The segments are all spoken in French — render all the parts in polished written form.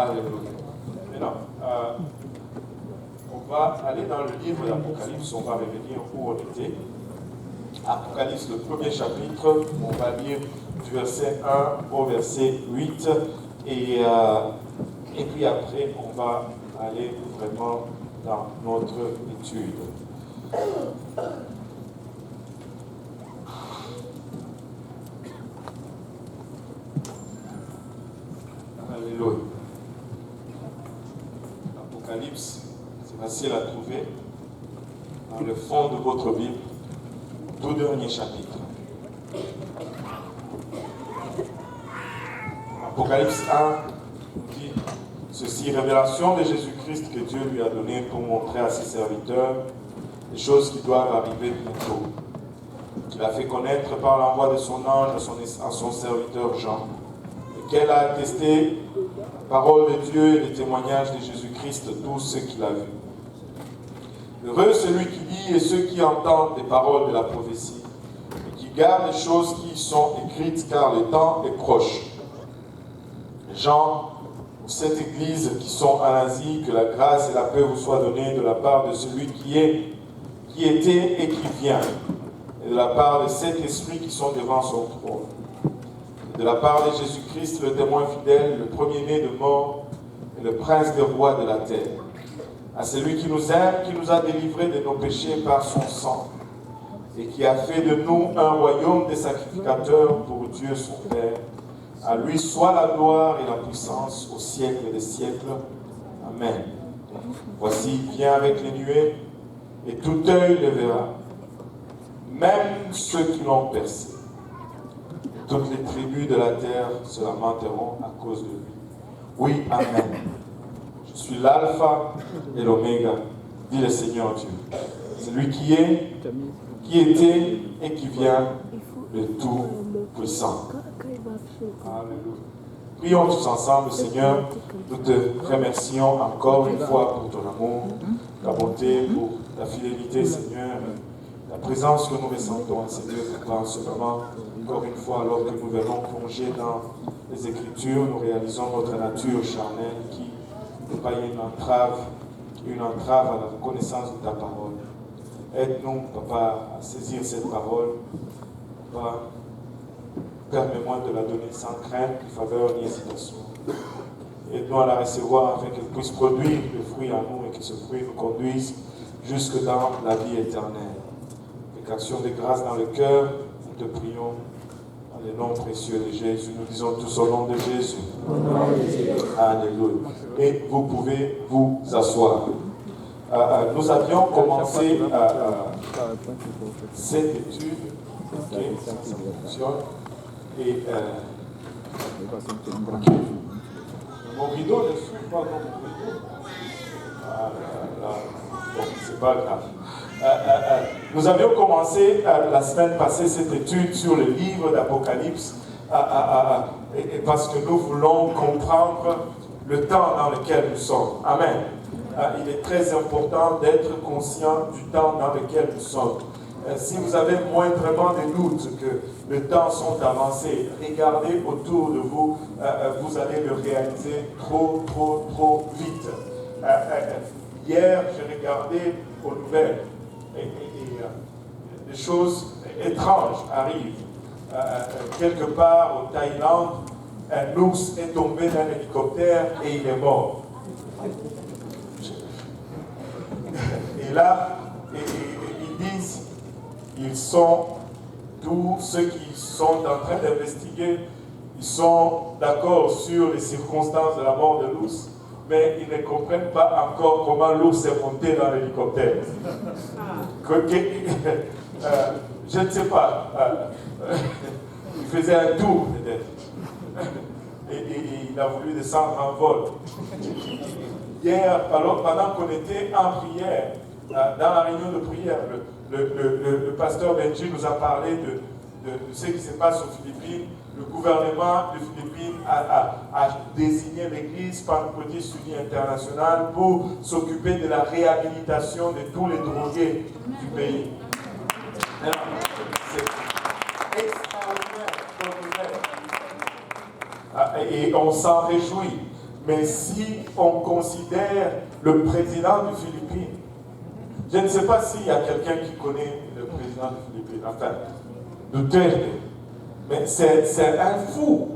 Alléluia. Maintenant, on va aller dans le livre d'Apocalypse, on va revenir où on était. Apocalypse, le premier chapitre, on va lire du verset 1 au verset 8. Et puis après, on va aller vraiment dans notre étude. Alléluia. Apocalypse, c'est facile à trouver dans le fond de votre Bible, tout dernier chapitre. Apocalypse 1 dit ceci: révélation de Jésus-Christ que Dieu lui a donné pour montrer à ses serviteurs les choses qui doivent arriver bientôt, qu'il a fait connaître par l'envoi de son ange à son serviteur Jean, et qu'elle a attesté la parole de Dieu et les témoignages de Jésus-Christ, tout ce qu'il a vu. Heureux celui qui lit et ceux qui entendent les paroles de la prophétie et qui gardent les choses qui y sont écrites, car le temps est proche. Jean, aux 7 églises qui sont en Asie, que la grâce et la paix vous soient données de la part de celui qui est, qui était et qui vient, et de la part des 7 esprits qui sont devant son trône, et de la part de Jésus-Christ, le témoin fidèle, le premier-né de mort et le prince des rois de la terre, à celui qui nous aime, qui nous a délivrés de nos péchés par son sang, et qui a fait de nous un royaume des sacrificateurs pour Dieu son Père. À lui soit la gloire et la puissance au siècle des siècles. Amen. Voici, il vient avec les nuées, et tout œil le verra, même ceux qui l'ont percé. Toutes les tribus de la terre se lamenteront à cause de lui. Oui, amen. Je suis l'alpha et l'oméga, dit le Seigneur Dieu. Celui qui est, qui était et qui vient, le Tout-Puissant. Alléluia. Prions tous ensemble, Seigneur. Nous te remercions encore une fois pour ton amour, ta bonté, pour ta fidélité, Seigneur. La présence que nous ressentons, Seigneur, en ce moment, encore une fois, alors que nous venons plonger dans les Écritures, nous réalisons notre nature charnelle qui n'est pas une entrave à la reconnaissance de ta parole. Aide-nous, Papa, à saisir cette parole. Papa, permets-moi de la donner sans crainte, ni faveur, ni hésitation. Aide-nous à la recevoir afin qu'elle puisse produire le fruit en nous et que ce fruit nous conduise jusque dans la vie éternelle. Avec action de grâce dans le cœur, nous te prions dans le nom précieux de Jésus. Nous disons tous au nom de Jésus. Alléluia. Et vous pouvez vous asseoir. Nous avions commencé cette étude. Ok, ça fonctionne. Et mon rideau ne suit pas comme mon rideau. Bon, c'est pas grave. Nous avions commencé la semaine passée cette étude sur le livre d'Apocalypse parce que nous voulons comprendre le temps dans lequel nous sommes. Amen. Il est très important d'être conscient du temps dans lequel nous sommes. Si vous avez moindrement des doutes que les temps sont avancés, regardez autour de vous, vous allez le réaliser trop vite. Hier, j'ai regardé aux nouvelles et des choses étranges arrivent. Quelque part au Thaïlande, un ours est tombé d'un hélicoptère et il est mort. Et là, ils disent, ils sont, tous ceux qui sont en train d'investiguer, ils sont d'accord sur les circonstances de la mort de l'ours, mais ils ne comprennent pas encore comment l'ours est monté dans l'hélicoptère. Je ne sais pas. Il faisait un tour peut-être. Et il a voulu descendre en vol. Hier, pendant qu'on était en prière, dans la réunion de prière, le pasteur Benji nous a parlé de ce qui se passe aux Philippines. Le gouvernement des Philippines a désigné l'Église pentecôtiste unie internationale pour s'occuper de la réhabilitation de tous les drogués du pays. C'est extraordinaire. Et on s'en réjouit. Mais si on considère le président des Philippines, je ne sais pas s'il y a quelqu'un qui connaît le président des Philippines, enfin, Duterte, mais c'est un fou.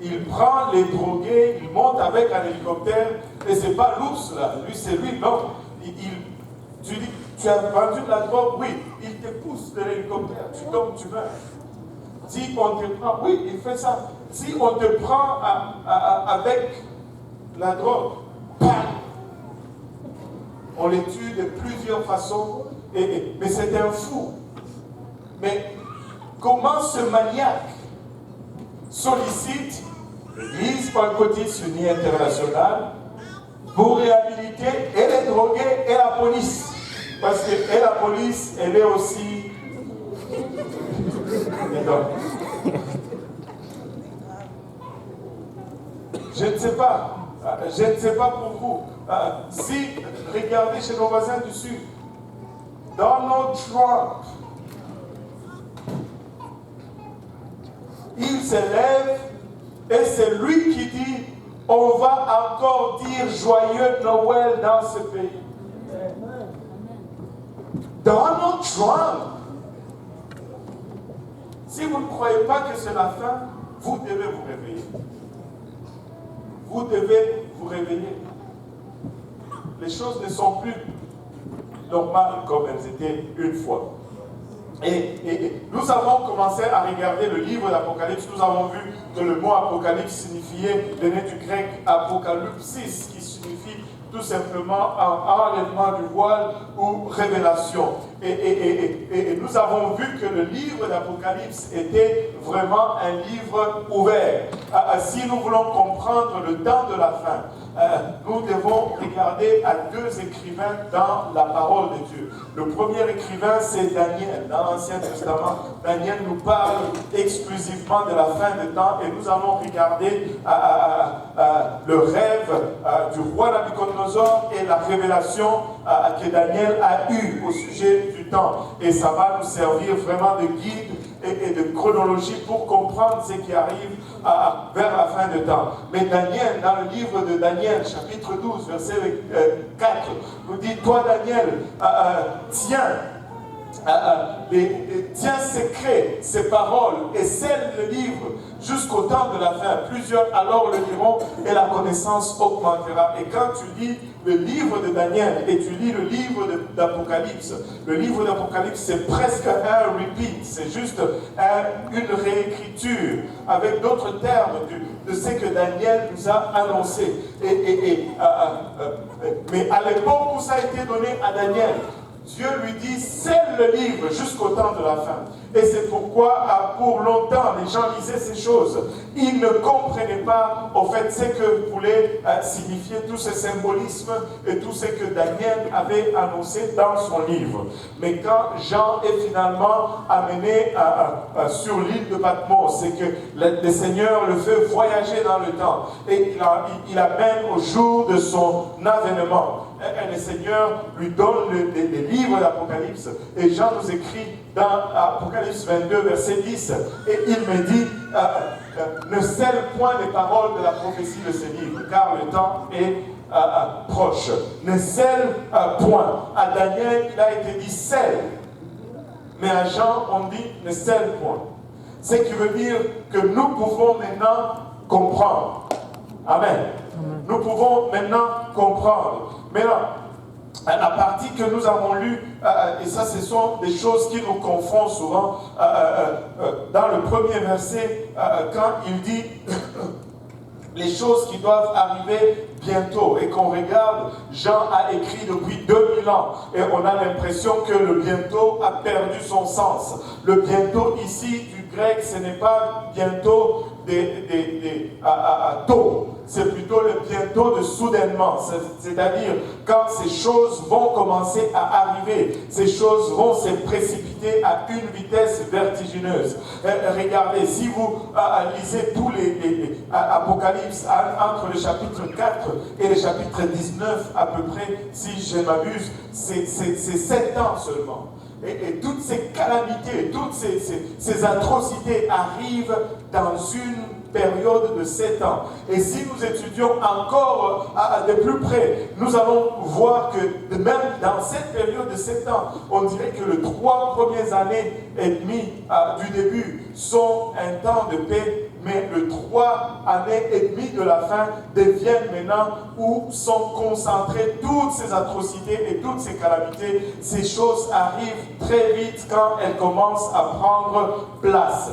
Il prend les drogués, il monte avec un hélicoptère, et c'est pas l'ours là, lui c'est lui, non. Tu dis, tu as vendu de la drogue, oui, il te pousse de l'hélicoptère, tu tombes, tu meurs. Si on te prend, oui, il fait ça. Si on te prend avec la drogue, bam, on les tue de plusieurs façons, mais c'est un fou. Mais comment ce maniaque sollicite l'Église pentecôtiste unie internationale pour réhabiliter et les drogués et la police? Parce que et la police, elle est aussi... Je ne sais pas. Je ne sais pas pour vous. Si, regardez chez nos voisins du Sud, Donald Trump, il s'élève et c'est lui qui dit on va encore dire joyeux Noël dans ce pays. Donald Trump. Si vous ne croyez pas que c'est la fin, vous devez vous réveiller. Vous devez vous réveiller. Les choses ne sont plus normales comme elles étaient une fois. Et nous avons commencé à regarder le livre d'Apocalypse. Nous avons vu que le mot Apocalypse signifiait, venait du grec apocalypsis, qui signifie tout simplement enlèvement du voile ou révélation. Et nous avons vu que le livre d'Apocalypse était vraiment un livre ouvert. Si nous voulons comprendre le temps de la fin, nous devons regarder à deux écrivains dans la parole de Dieu. Le premier écrivain, c'est Daniel, dans l'Ancien Testament. Daniel nous parle exclusivement de la fin des temps et nous allons regarder le rêve du roi Nabuchodonosor et la révélation que Daniel a eue au sujet du temps. Et ça va nous servir vraiment de guide et de chronologie pour comprendre ce qui arrive vers la fin du temps. Mais Daniel, dans le livre de Daniel, chapitre 12, verset 4, nous dit, toi Daniel, tiens secret ces paroles et scelle le livre jusqu'au temps de la fin. Plusieurs alors le diront et la connaissance augmentera. Et quand tu lis le livre de Daniel et tu lis le livre d'Apocalypse, le livre d'Apocalypse c'est presque un repeat, c'est juste une réécriture avec d'autres termes de ce que Daniel nous a annoncé. Mais à l'époque où ça a été donné à Daniel, Dieu lui dit, scelle le livre jusqu'au temps de la fin. Et c'est pourquoi, pour longtemps, les gens lisaient ces choses. Ils ne comprenaient pas, au fait, ce que voulait signifier tout ce symbolisme et tout ce que Daniel avait annoncé dans son livre. Mais quand Jean est finalement amené sur l'île de Patmos, c'est que le Seigneur le fait voyager dans le temps. Et il amène au jour de son avènement. Et le Seigneur lui donne les livres d'Apocalypse. Et Jean nous écrit dans Apocalypse 22, verset 10, et il me dit, ne scelle point les paroles de la prophétie de ces livres, car le temps est proche. Ne scelle point. À Daniel, il a été dit scelle. Mais à Jean, on dit ne scelle point. Ce qui veut dire que nous pouvons maintenant comprendre. Amen. Nous pouvons maintenant comprendre. Maintenant, la partie que nous avons lue, et ça ce sont des choses qui nous confondent souvent, dans le premier verset, quand il dit les choses qui doivent arriver bientôt, et qu'on regarde, Jean a écrit depuis 2000 ans, et on a l'impression que le bientôt a perdu son sens. Le bientôt ici, du grec, ce n'est pas bientôt tôt, c'est plutôt le bientôt de soudainement, c'est-à-dire quand ces choses vont commencer à arriver, ces choses vont se précipiter à une vitesse vertigineuse. Regardez, si vous lisez tous les Apocalypse entre le chapitre 4 et le chapitre 19 à peu près, si je m'abuse, c'est 7 ans seulement. Et toutes ces calamités, toutes ces atrocités arrivent dans une période de 7 ans. Et si nous étudions encore de plus près, nous allons voir que même dans cette période de 7 ans, on dirait que les 3 premières années et demie du début sont un temps de paix, mais les 3 années et demie de la fin deviennent maintenant où sont concentrées toutes ces atrocités et toutes ces calamités. Ces choses arrivent très vite quand elles commencent à prendre place.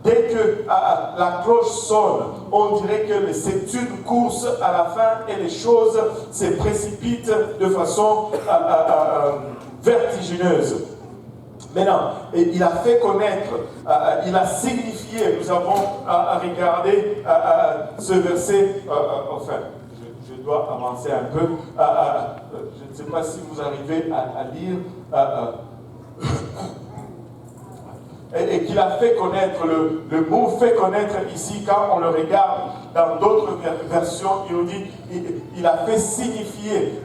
Dès que la cloche sonne, on dirait que c'est une course à la fin et les choses se précipitent de façon vertigineuse. Maintenant, il a fait connaître, il a signifié, nous avons regardé ce verset, enfin, je dois avancer un peu, je ne sais pas si vous arrivez à lire, et qu'il a fait connaître, le mot fait connaître ici, quand on le regarde dans d'autres versions, il nous dit, il a fait signifier,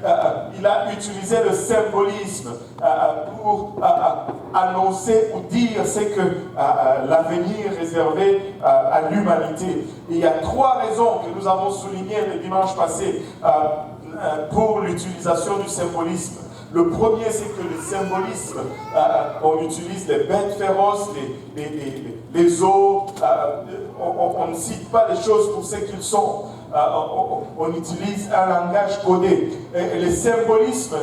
il a utilisé le symbolisme pour annoncer ou dire ce que l'avenir réservé à l'humanité. Il y a 3 raisons que nous avons soulignées le dimanche passé pour l'utilisation du symbolisme. Le premier, c'est que le symbolisme, on utilise les bêtes féroces, les eaux, on ne cite pas les choses pour ce qu'ils sont. On utilise un langage codé. Et le symbolisme,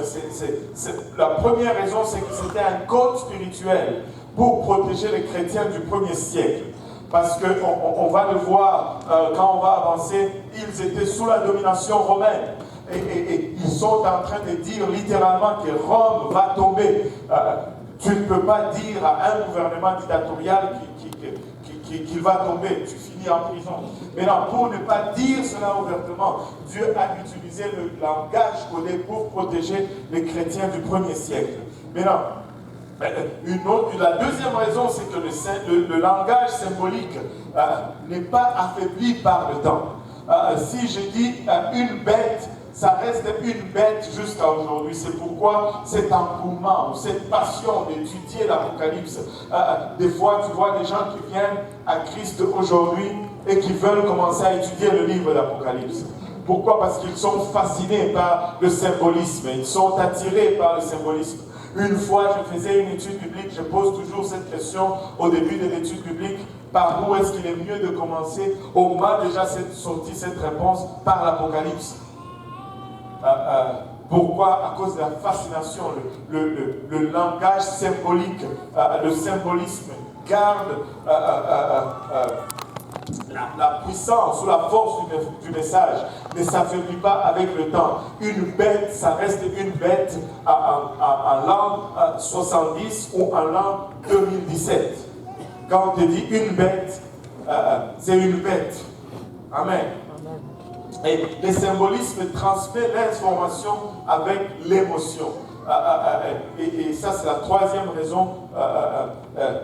la première raison, c'est que c'était un code spirituel pour protéger les chrétiens du 1er siècle. Parce qu'on va le voir quand on va avancer, ils étaient sous la domination romaine. Et ils sont en train de dire littéralement que Rome va tomber. Tu ne peux pas dire à un gouvernement dictatorial qu'il va tomber. Tu finis en prison. Maintenant, pour ne pas dire cela ouvertement, Dieu a utilisé le langage codé pour protéger les chrétiens du 1er siècle. Maintenant, la deuxième raison, c'est que le langage symbolique n'est pas affaibli par le temps. Si je dis une bête, ça reste une bête jusqu'à aujourd'hui. C'est pourquoi cet engouement ou cette passion d'étudier l'Apocalypse. Des fois, tu vois des gens qui viennent à Christ aujourd'hui et qui veulent commencer à étudier le livre d'Apocalypse. Pourquoi? Parce qu'ils sont fascinés par le symbolisme. Ils sont attirés par le symbolisme. Une fois, je faisais une étude biblique. Je pose toujours cette question au début de l'étude biblique. Par où est-ce qu'il est mieux de commencer? On m'a déjà sorti cette réponse par l'Apocalypse. Pourquoi? À cause de la fascination, le langage symbolique, le symbolisme garde la puissance ou la force du message, ne s'affaiblit pas avec le temps. Une bête, ça reste une bête en l'an 70 ou en l'an 2017. Quand on te dit une bête, c'est une bête. Amen. Et le symbolisme transmet l'information avec l'émotion. Et ça, c'est la troisième raison.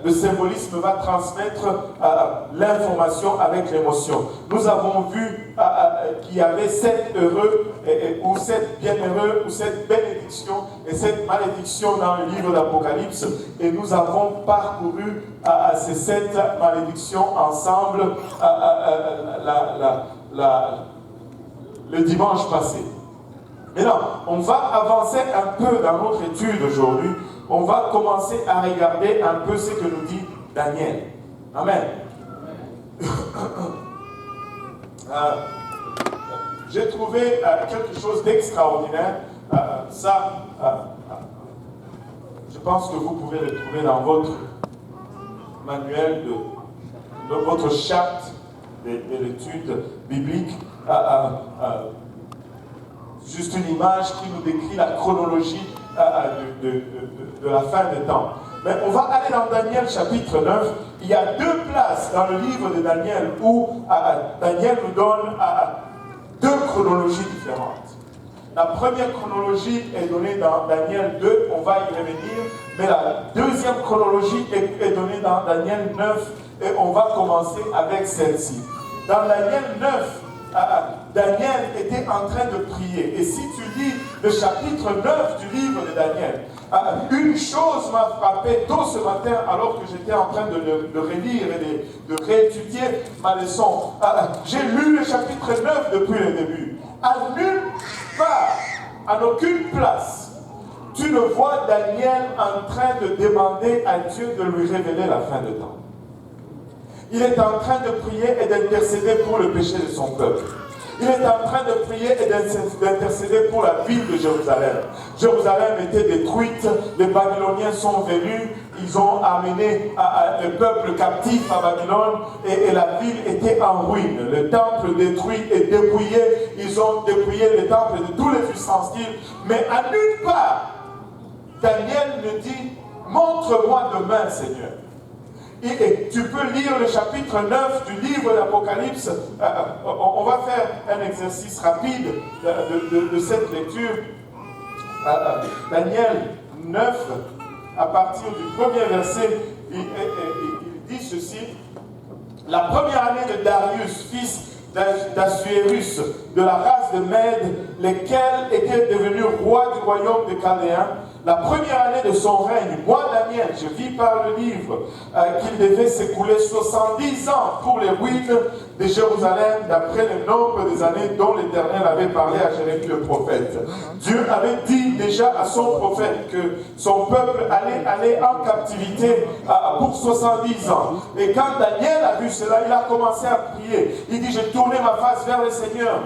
Le symbolisme va transmettre l'information avec l'émotion. Nous avons vu qu'il y avait 7 heureux, ou 7 bienheureux, ou 7 bénédictions et 7 malédictions dans le livre d'Apocalypse. Et nous avons parcouru ces 7 malédictions ensemble le dimanche passé. Maintenant, on va avancer un peu dans notre étude aujourd'hui. On va commencer à regarder un peu ce que nous dit Daniel. Amen. J'ai trouvé quelque chose d'extraordinaire. Je pense que vous pouvez le trouver dans votre manuel, de votre charte de l'étude biblique. Juste une image qui nous décrit la chronologie de la fin des temps. Mais on va aller dans Daniel chapitre 9. Il y a 2 places dans le livre de Daniel où Daniel nous donne 2 chronologies différentes. La première chronologie est donnée dans Daniel 2, on va y revenir, mais la deuxième chronologie est donnée dans Daniel 9 et on va commencer avec celle-ci. Dans Daniel 9, Daniel était en train de prier. Et si tu lis le chapitre 9 du livre de Daniel, Une chose m'a frappé tôt ce matin, alors que j'étais en train de relire et de réétudier ma leçon. J'ai lu le chapitre 9 depuis le début. À nulle part, à aucune place, tu ne vois Daniel en train de demander à Dieu de lui révéler la fin de temps. Il est en train de prier et d'intercéder pour le péché de son peuple. Il est en train de prier et d'intercéder pour la ville de Jérusalem. Jérusalem était détruite, les Babyloniens sont venus, ils ont amené le peuple captif à Babylone et la ville était en ruine. Le temple détruit et dépouillé, ils ont dépouillé le temple de tous les ustensiles. Mais à nulle part, Daniel ne dit « Montre-moi demain, Seigneur ». Et tu peux lire le chapitre 9 du livre d'Apocalypse. On va faire un exercice rapide de cette lecture. Daniel 9, à partir du premier verset, il dit ceci. La première année de Darius, fils d'Assuérus, de la race de Mède, lesquels étaient devenus rois du royaume des Chaldéens, la première année de son règne, moi Daniel, je vis par le livre qu'il devait s'écouler 70 ans pour les ruines de Jérusalem, d'après le nombre des années dont l'Éternel avait parlé à Jérémie le prophète. Dieu avait dit déjà à son prophète que son peuple allait aller en captivité pour 70 ans. Et quand Daniel a vu cela, il a commencé à prier. Il dit, j'ai tourné ma face vers le Seigneur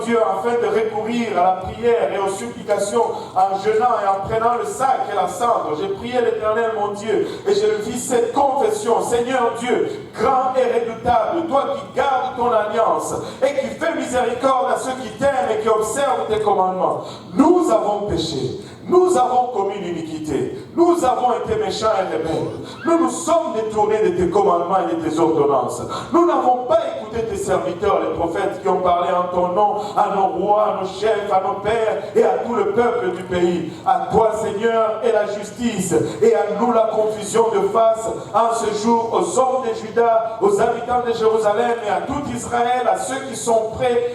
Dieu, afin de recourir à la prière et aux supplications en jeûnant et en prenant le sac et la cendre. J'ai prié l'Éternel mon Dieu et je lui fis cette confession. Seigneur Dieu, grand et redoutable, toi qui gardes ton alliance et qui fais miséricorde à ceux qui t'aiment et qui observent tes commandements. Nous avons péché. Nous avons commis l'iniquité. Nous avons été méchants et rebelles. Nous nous sommes détournés de tes commandements et de tes ordonnances. Nous n'avons pas écouté tes serviteurs, les prophètes qui ont parlé en ton nom, à nos rois, à nos chefs, à nos pères et à tout le peuple du pays. À toi, Seigneur, est la justice et à nous la confusion de face en ce jour aux hommes de Juda, aux habitants de Jérusalem et à tout Israël, à ceux qui sont près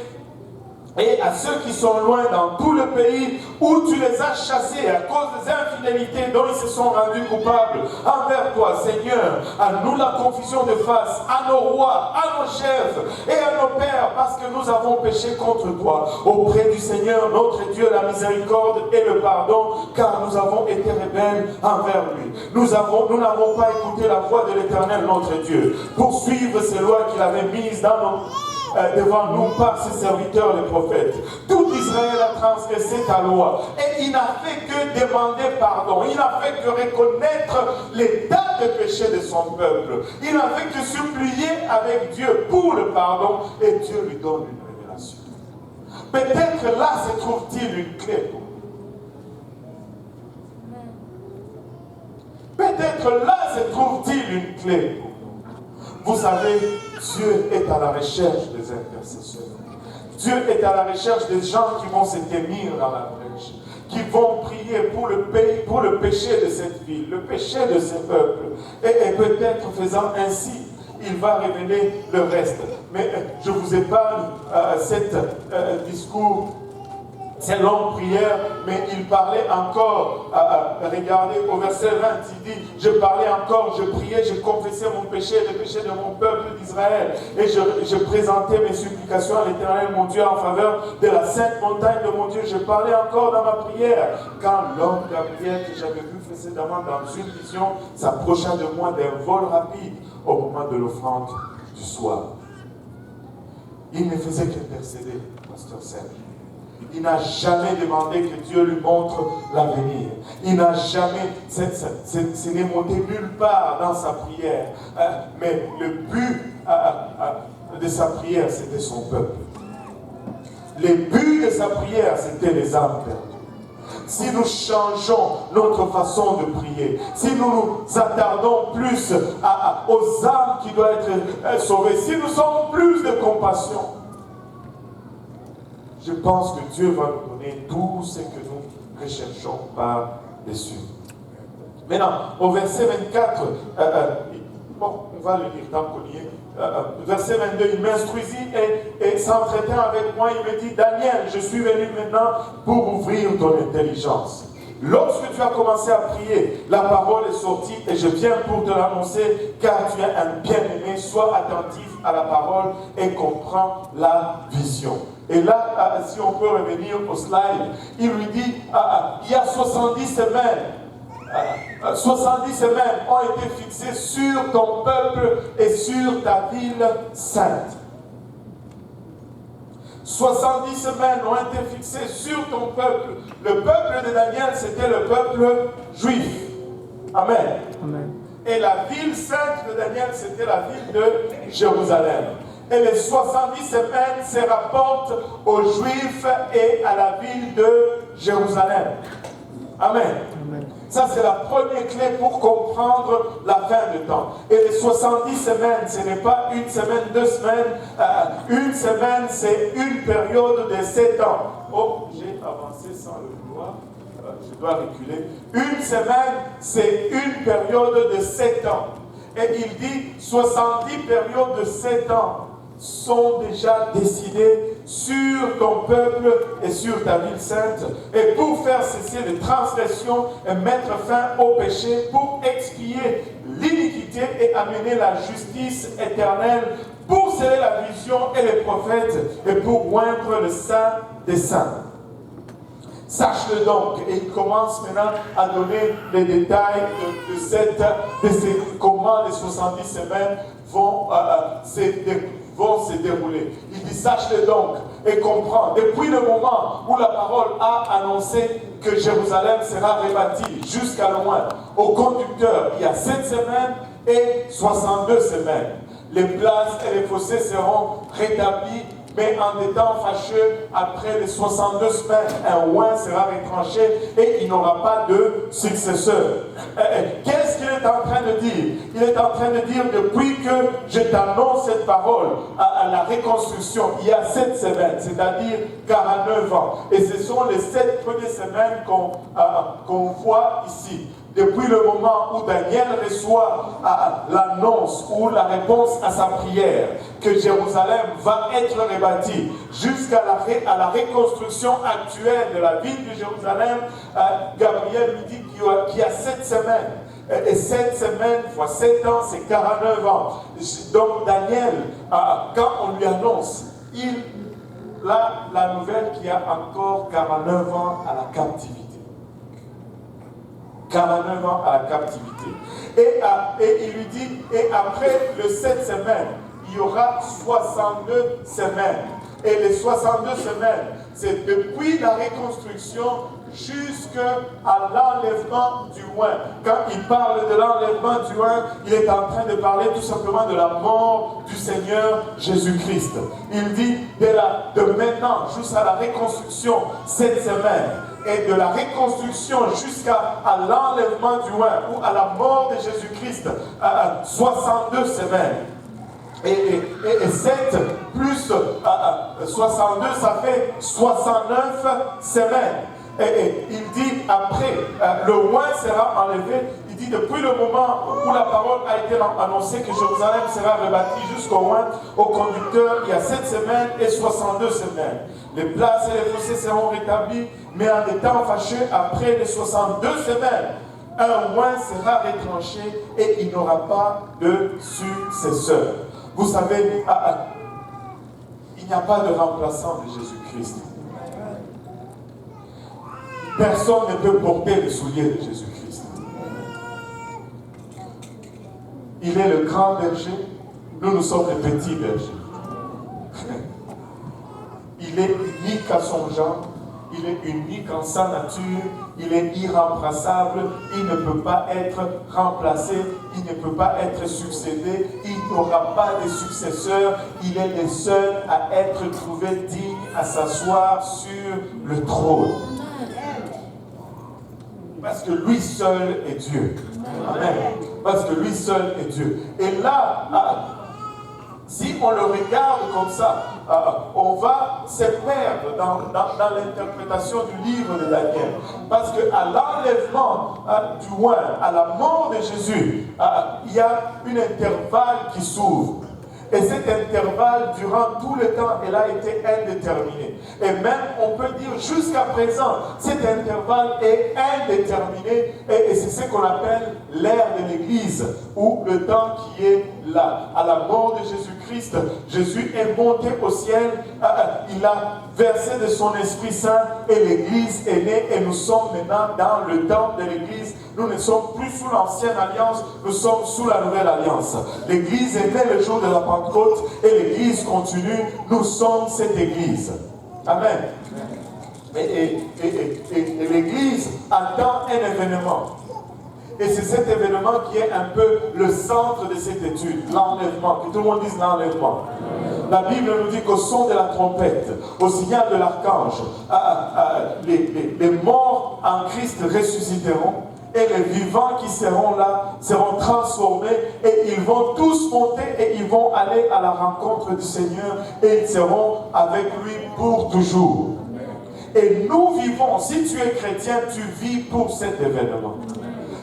et à ceux qui sont loin dans tout le pays où tu les as chassés à cause des infidélités dont ils se sont rendus coupables envers toi, Seigneur. À nous la confusion de face, à nos rois, à nos chefs et à nos pères, parce que nous avons péché contre toi. Auprès du Seigneur, notre Dieu, la miséricorde et le pardon, car nous avons été rebelles envers lui. Nous n'avons pas écouté la voix de l'Éternel, notre Dieu, pour suivre ces lois qu'il avait mises devant nous par ses serviteurs les prophètes. Tout Israël a transgressé ta loi et il n'a fait que demander pardon. Il n'a fait que reconnaître l'état de péché de son peuple. Il n'a fait que supplier avec Dieu pour le pardon et Dieu lui donne une révélation. Peut-être là se trouve-t-il une clé pour nous. Peut-être là se trouve-t-il une clé pour nous. Vous savez, Dieu est à la recherche des intercesseurs. Dieu est à la recherche des gens qui vont se tenir dans la brèche, qui vont prier pour le pays, pour le péché de cette ville, le péché de ce peuple. Et peut-être faisant ainsi, il va révéler le reste. Mais je vous épargne cet discours, ces longues prières, mais il parlait encore, regardez au verset 20, il dit, je parlais encore, je priais, je confessais mon péché, le péché de mon peuple d'Israël, et je présentais mes supplications à l'Éternel, mon Dieu, en faveur de la sainte montagne de mon Dieu. Je parlais encore dans ma prière, quand l'homme Gabriel que j'avais vu précédemment dans une vision s'approcha de moi d'un vol rapide au moment de l'offrande du soir. Il ne faisait qu'intercéder, pasteur Serge. Il n'a jamais demandé que Dieu lui montre l'avenir. Il n'a jamais, ce n'est monté nulle part dans sa prière. Mais le but de sa prière, c'était son peuple. Le but de sa prière, c'était les âmes perdues. Si nous changeons notre façon de prier, si nous nous attardons plus aux âmes qui doivent être sauvées, si nous sommes plus de compassion, je pense que Dieu va nous donner tout ce que nous recherchons par-dessus. Maintenant, au verset 24, on va le lire tant qu'on y est. Verset 22, il m'instruisit et s'entretint avec moi, il me dit, Daniel, je suis venu maintenant pour ouvrir ton intelligence. Lorsque tu as commencé à prier, la parole est sortie et je viens pour te l'annoncer, car tu es un bien-aimé, sois attentif à la parole et comprends la vision. Et là, si on peut revenir au slide, il lui dit, il y a 70 semaines, 70 semaines ont été fixées sur ton peuple et sur ta ville sainte. 70 semaines ont été fixées sur ton peuple. Le peuple de Daniel, c'était le peuple juif. Amen. Amen. Et la ville sainte de Daniel, c'était la ville de Jérusalem. Et les 70 semaines se rapportent aux Juifs et à la ville de Jérusalem. Amen. Amen. Ça, c'est la première clé pour comprendre la fin du temps. Et les 70 semaines, ce n'est pas une semaine, 2 semaines. Une semaine, c'est une période de 7 ans. Oh, j'ai avancé sans le vouloir. Je dois reculer. Une semaine, c'est une période de 7 ans. Et il dit 70 périodes de 7 ans sont déjà décidées sur ton peuple et sur ta ville sainte, et pour faire cesser les transgressions et mettre fin au péché, pour expier l'iniquité et amener la justice éternelle, pour sceller la vision et les prophètes, et pour oindre le saint des saints. Sache-le donc, et il commence maintenant à donner les détails de comment les 70 semaines vont se dérouler. Il dit, sache-le donc et comprends. Depuis le moment où la parole a annoncé que Jérusalem sera rebâtie jusqu'à loin, au conducteur, il y a 7 semaines et 62 semaines. Les places et les fossés seront rétablis, mais en des temps fâcheux, après les 62 semaines, un oin sera retranché et il n'aura pas de successeur. Qu'est-ce qu'il est en train de dire? Il est en train de dire, depuis que je t'annonce cette parole à la reconstruction, il y a 7 semaines, c'est-à-dire 49 ans. Et ce sont les 7 premières semaines qu'on voit ici. Depuis le moment où Daniel reçoit l'annonce ou la réponse à sa prière que Jérusalem va être rebâtie jusqu'à la reconstruction actuelle de la ville de Jérusalem, Gabriel lui dit qu'il y a 7 semaines. Et 7 semaines fois 7 ans, c'est 49 ans. Donc Daniel, quand on lui annonce, il a la nouvelle qu'il y a encore 49 ans à la captivité. 49 ans à la captivité. Et il lui dit, et après les 7 semaines, il y aura 62 semaines. Et les 62 semaines, c'est depuis la reconstruction jusqu'à l'enlèvement du oin. Quand il parle de l'enlèvement du oin, il est en train de parler tout simplement de la mort du Seigneur Jésus-Christ. Il dit de maintenant jusqu'à la reconstruction, 7 semaines. Et de la reconstruction jusqu'à l'enlèvement du oin ou à la mort de Jésus-Christ, 62 semaines. Et 7 plus 62, ça fait 69 semaines. Et il dit après, le oin sera enlevé. Il dit depuis le moment où la parole a été annoncée que Jérusalem sera rebâtie jusqu'au oin, au conducteur, il y a 7 semaines et 62 semaines. Les places et les fossés seront rétablis, mais en des temps fâcheux, après les 62 semaines, un oin sera retranché et il n'aura pas de successeur. Vous savez, il n'y a pas de remplaçant de Jésus-Christ. Personne ne peut porter les souliers de Jésus-Christ. Il est le grand berger, nous sommes les petits bergers. Il est unique à son genre, il est unique en sa nature, il est irremplaçable, il ne peut pas être remplacé, il ne peut pas être succédé, il n'aura pas de successeur, il est le seul à être trouvé digne à s'asseoir sur le trône. Parce que lui seul est Dieu. Amen. Parce que lui seul est Dieu. Et là, si on le regarde comme ça, on va se perdre dans l'interprétation du livre de Daniel. Parce qu'à l'enlèvement du oin, à la mort de Jésus, il y a un intervalle qui s'ouvre. Et cet intervalle, durant tout le temps, elle a été indéterminée. Et même, on peut dire jusqu'à présent, cet intervalle est indéterminé. Et c'est ce qu'on appelle l'ère de l'Église, ou le temps qui est là. À la mort de Jésus-Christ, Jésus est monté au ciel. Il a versé de son Esprit Saint et l'Église est née. Et nous sommes maintenant dans le temps de l'Église. Nous ne sommes plus sous l'ancienne alliance, nous sommes sous la nouvelle alliance. L'Église est née le jour de la Pentecôte et l'Église continue. Nous sommes cette Église. Amen. Et l'Église attend un événement. Et c'est cet événement qui est un peu le centre de cette étude, l'enlèvement. Que tout le monde dise l'enlèvement. La Bible nous dit qu'au son de la trompette, au signal de l'archange, les morts en Christ ressusciteront. Et les vivants qui seront là seront transformés et ils vont tous monter et ils vont aller à la rencontre du Seigneur et ils seront avec lui pour toujours. Et nous vivons, si tu es chrétien, tu vis pour cet événement.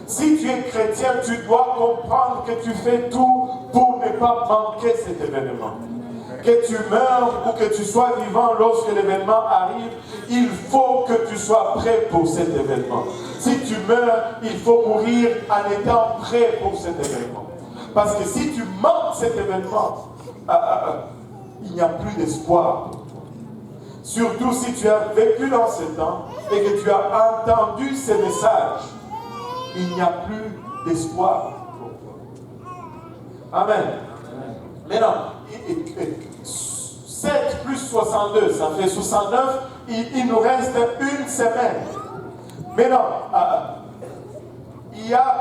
Si tu es chrétien, tu dois comprendre que tu fais tout pour ne pas manquer cet événement. Que tu meurs ou que tu sois vivant lorsque l'événement arrive, il faut que tu sois prêt pour cet événement. Si tu meurs, il faut mourir en étant prêt pour cet événement. Parce que si tu manques cet événement, il n'y a plus d'espoir. Surtout si tu as vécu dans ce temps et que tu as entendu ces messages, il n'y a plus d'espoir pour toi. Amen. Maintenant, 7 plus 62, ça fait 69, il nous reste une semaine. Maintenant, il y a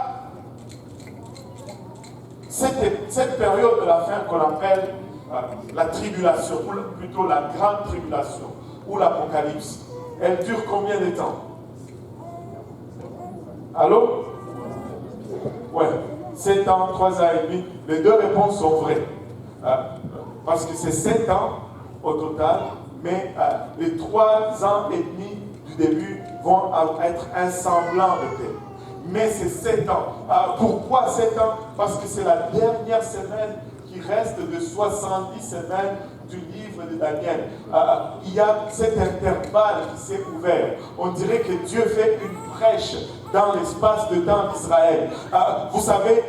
cette période de la fin qu'on appelle la tribulation, ou plutôt la grande tribulation, ou l'apocalypse. Elle dure combien de temps? Allô? Ouais, 7 ans, 3 ans et demi. Les deux réponses sont vraies. Parce que c'est 7 ans au total, mais les 3 ans et demi du début vont être un semblant de paix. Mais c'est 7 ans. Pourquoi 7 ans? Parce que c'est la dernière semaine qui reste de 70 semaines du livre de Daniel. Il y a cet intervalle qui s'est ouvert. On dirait que Dieu fait une brèche dans l'espace de temps d'Israël. Vous savez,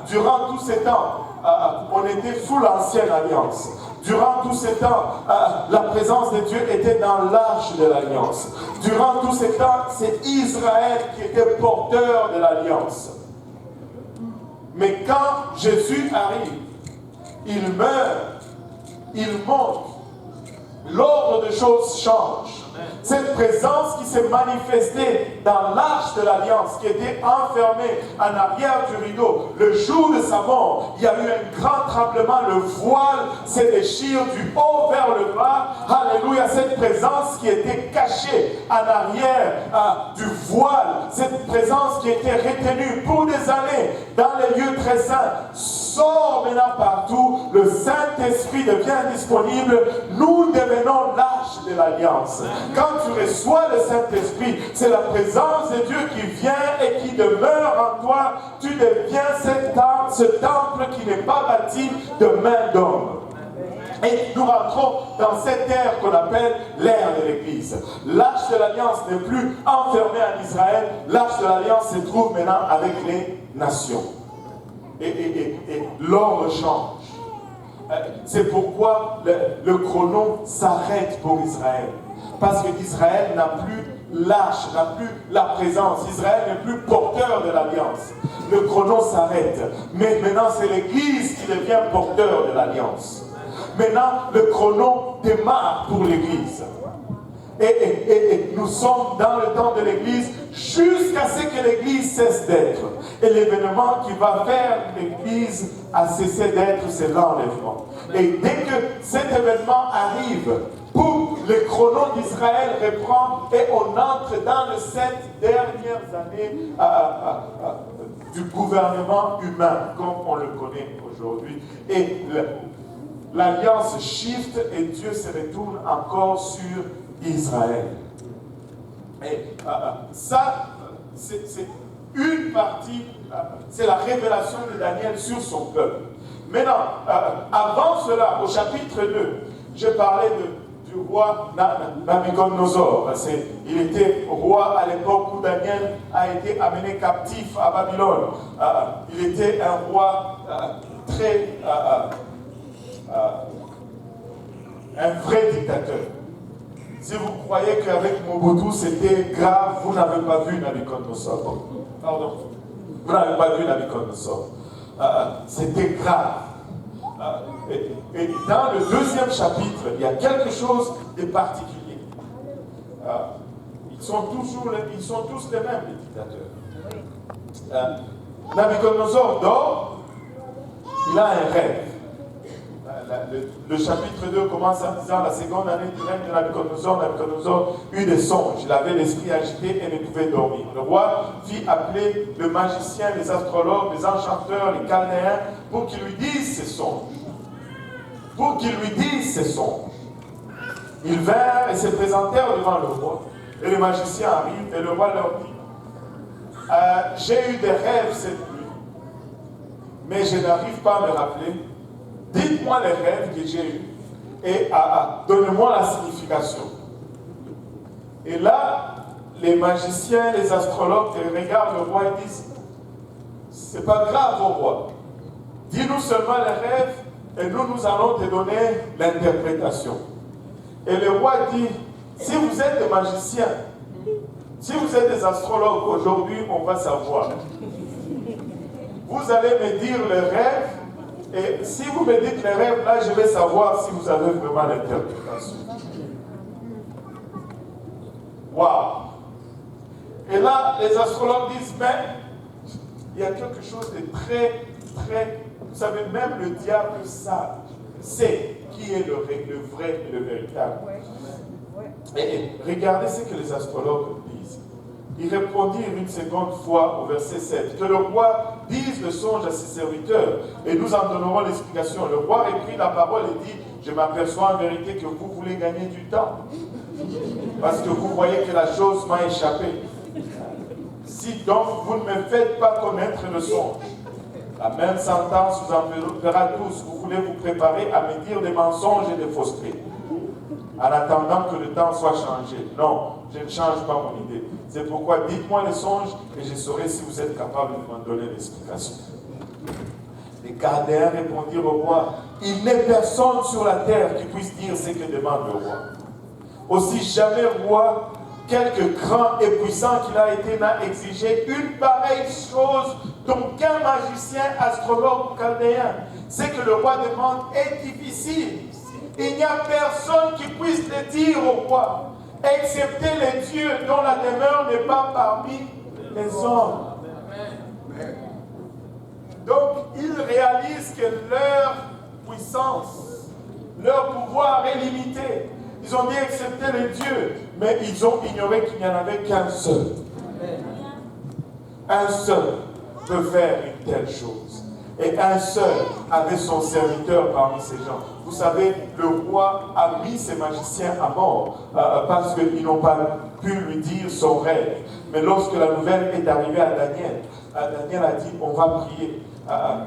durant tous ces temps, on était sous l'ancienne alliance. Durant tous ces temps, la présence de Dieu était dans l'arche de l'alliance. Durant tous ces temps, c'est Israël qui était porteur de l'alliance. Mais quand Jésus arrive, il meurt, il monte, l'ordre des choses change. Cette présence qui s'est manifestée dans l'arche de l'Alliance, qui était enfermée en arrière du rideau, le jour de sa mort, il y a eu un grand tremblement, le voile se déchire du haut vers le bas. Alléluia, cette présence qui était cachée en arrière du voile, cette présence qui était retenue pour des années dans les lieux très saints, sort maintenant partout. Le Saint-Esprit devient disponible. Nous devenons l'arche de l'Alliance. Quand tu reçois le Saint-Esprit, c'est la présence de Dieu qui vient et qui demeure en toi. Tu deviens ce temple qui n'est pas bâti de main d'homme. Et nous rentrons dans cette ère qu'on appelle l'ère de l'Église. L'arche de l'Alliance n'est plus enfermée en Israël. L'arche de l'Alliance se trouve maintenant avec les nations. Et l'ordre change. C'est pourquoi le chrono s'arrête pour Israël. Parce que Israël n'a plus l'arche, n'a plus la présence. Israël n'est plus porteur de l'alliance. Le chrono s'arrête. Mais maintenant, c'est l'Église qui devient porteur de l'alliance. Maintenant, le chrono démarre pour l'Église. Et nous sommes dans le temps de l'Église jusqu'à ce que l'Église cesse d'être. Et l'événement qui va faire l'Église à cesser d'être, c'est l'enlèvement. Et dès que cet événement arrive, boum, le chrono d'Israël reprend et on entre dans les 7 dernières années du gouvernement humain, comme on le connaît aujourd'hui. Et l'alliance shift et Dieu se retourne encore sur Israël. Et ça, c'est une partie c'est la révélation de Daniel sur son peuple. Maintenant, avant cela, au chapitre 2, je parlais du roi Nabucodonosor. Il était roi à l'époque où Daniel a été amené captif à Babylone. Il était un roi très... un vrai dictateur. Si vous croyez qu'avec Mobutu c'était grave, vous n'avez pas vu Nabucodonosor. Pardon. Vous n'avez pas vu Nabucodonosor. C'était grave. Et dans le deuxième chapitre, il y a quelque chose de particulier. Ils sont tous les mêmes, les dictateurs. Nabucodonosor dort, il a un rêve. Le chapitre 2 commence en disant la seconde année du règne de Nabucodonosor eut des songes. Il avait l'esprit agité et ne pouvait dormir. Le roi fit appeler le magicien, les astrologues, les enchanteurs, les chaldéens, pour qu'ils lui disent ses songes. Ils vinrent et se présentèrent devant le roi. Et le magicien arrive et le roi leur dit j'ai eu des rêves cette nuit, mais je n'arrive pas à me rappeler. Dites-moi les rêves que j'ai eus et donnez-moi la signification. Et là, les magiciens, les astrologues regardent le roi et disent c'est pas grave au roi. Dis-nous seulement les rêves et nous allons te donner l'interprétation. Et le roi dit si vous êtes des magiciens, si vous êtes des astrologues, aujourd'hui on va savoir. Vous allez me dire les rêves. Et si vous me dites les rêves, là, je vais savoir si vous avez vraiment l'interprétation. Waouh! Et là, les astrologues disent, mais il y a quelque chose de très, très... Vous savez, même le diable sait qui est le vrai et le véritable. Et regardez ce que les astrologues disent. Ils répondirent une seconde fois au verset 7, que le roi dise le songe à ses serviteurs, et nous en donnerons l'explication. Le roi reprit la parole et dit, je m'aperçois en vérité que vous voulez gagner du temps, parce que vous voyez que la chose m'a échappé. Si donc vous ne me faites pas connaître le songe, la même sentence vous enverra tous. Vous voulez vous préparer à me dire des mensonges et des faussetés, en attendant que le temps soit changé. Non, je ne change pas mon idée. C'est pourquoi dites-moi les songes et je saurai si vous êtes capable de m'en donner l'explication. Les Chaldéens répondirent au roi, il n'est personne sur la terre qui puisse dire ce que demande le roi. Aussi jamais roi, quelque grand et puissant qu'il a été, n'a exigé une pareille chose d'aucun magicien, astrologue ou chaldéen. Ce que le roi demande est difficile. Il n'y a personne qui puisse le dire au roi, excepté les dieux dont la demeure n'est pas parmi les hommes. Donc, ils réalisent que leur puissance, leur pouvoir est limité. Ils ont dit excepté les dieux, mais ils ont ignoré qu'il n'y en avait qu'un seul. Un seul peut faire une telle chose. Et un seul avait son serviteur parmi ces gens. Vous savez, le roi a mis ses magiciens à mort parce qu'ils n'ont pas pu lui dire son rêve. Mais lorsque la nouvelle est arrivée à Daniel, Daniel a dit, on va prier.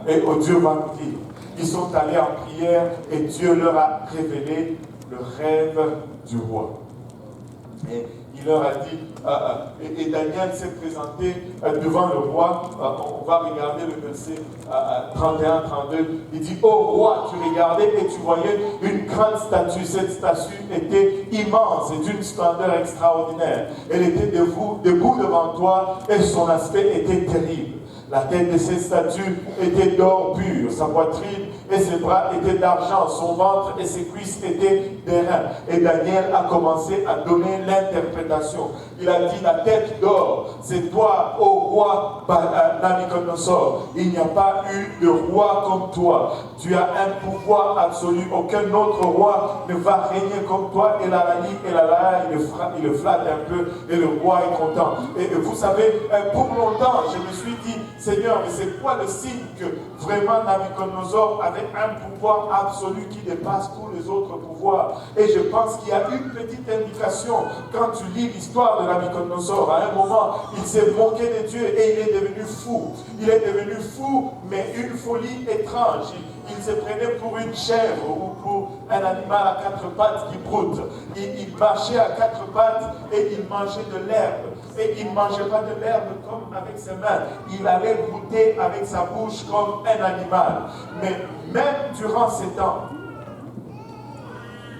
Et Dieu va nous dire. Ils sont allés en prière et Dieu leur a révélé le rêve du roi. Et il leur a dit, et Daniel s'est présenté devant le roi. On va regarder le verset 31-32. Il dit, ô roi, tu regardais et tu voyais une grande statue. Cette statue était immense et d'une splendeur extraordinaire. Elle était debout devant toi et son aspect était terrible. La tête de cette statue était d'or pur, sa poitrine et ses bras étaient d'argent, son ventre et ses cuisses étaient d'airain. Et Daniel a commencé à donner l'interprétation. Il a dit, la tête d'or, c'est toi, ô roi Nabucodonosor. Il n'y a pas eu de roi comme toi. Tu as un pouvoir absolu. Aucun autre roi ne va régner comme toi. Et la il le flatte un peu et le roi est content. Et vous savez, pour longtemps, je me suis dit, Seigneur, mais c'est quoi le signe que vraiment Nabucodonosor avait un pouvoir absolu qui dépasse tous les autres pouvoirs? Et je pense qu'il y a une petite indication quand tu lis l'histoire de Nabucodonosor. À un moment, il s'est moqué de Dieu et il est devenu fou. Il est devenu fou, mais une folie étrange. Il se prenait pour une chèvre ou pour un animal à quatre pattes qui broute. Il marchait à quatre pattes et il mangeait de l'herbe. Et il ne mangeait pas de l'herbe comme avec ses mains. Il allait brouter avec sa bouche comme un animal. Mais même durant ces temps,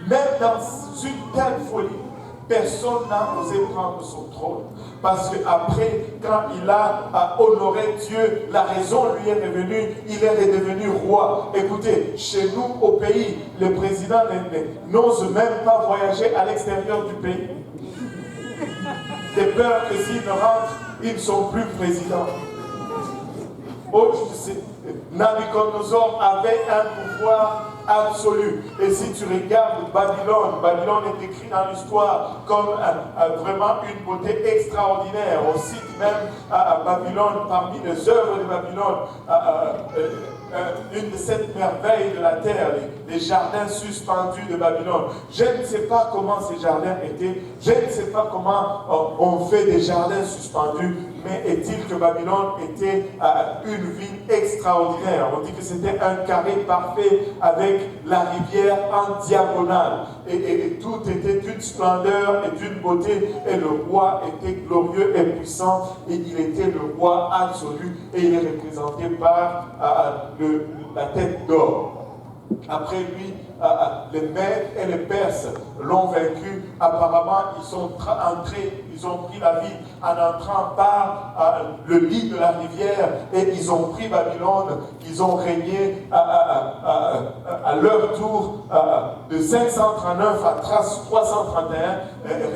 même dans une telle folie, personne n'a osé prendre son trône. Parce qu'après, quand il a honoré Dieu, la raison lui est revenue, il est redevenu roi. Écoutez, chez nous au pays, le président n'ose même pas voyager à l'extérieur du pays. De peur que s'ils ne rentrent, ils ne sont plus présidents. Oh, Nabucodonosor avait un pouvoir absolu. Et si tu regardes Babylone, Babylone est écrit dans l'histoire comme vraiment une beauté extraordinaire. On cite même Babylone parmi les œuvres de Babylone. Une de ces merveilles de la terre, les jardins suspendus de Babylone. Je ne sais pas comment ces jardins étaient, je ne sais pas comment on fait des jardins suspendus, mais est-il que Babylone était une ville extraordinaire. On dit que c'était un carré parfait avec la rivière en diagonale. Et tout était d'une splendeur et d'une beauté. Et le roi était glorieux et puissant. Et il était le roi absolu. Et il est représenté par la tête d'or. Après lui, les Mèdes et les Perses l'ont vaincu. Apparemment, ils sont entrés, ils ont pris la ville en entrant par le lit de la rivière et ils ont pris Babylone. Ils ont régné à leur tour de 539 à 331.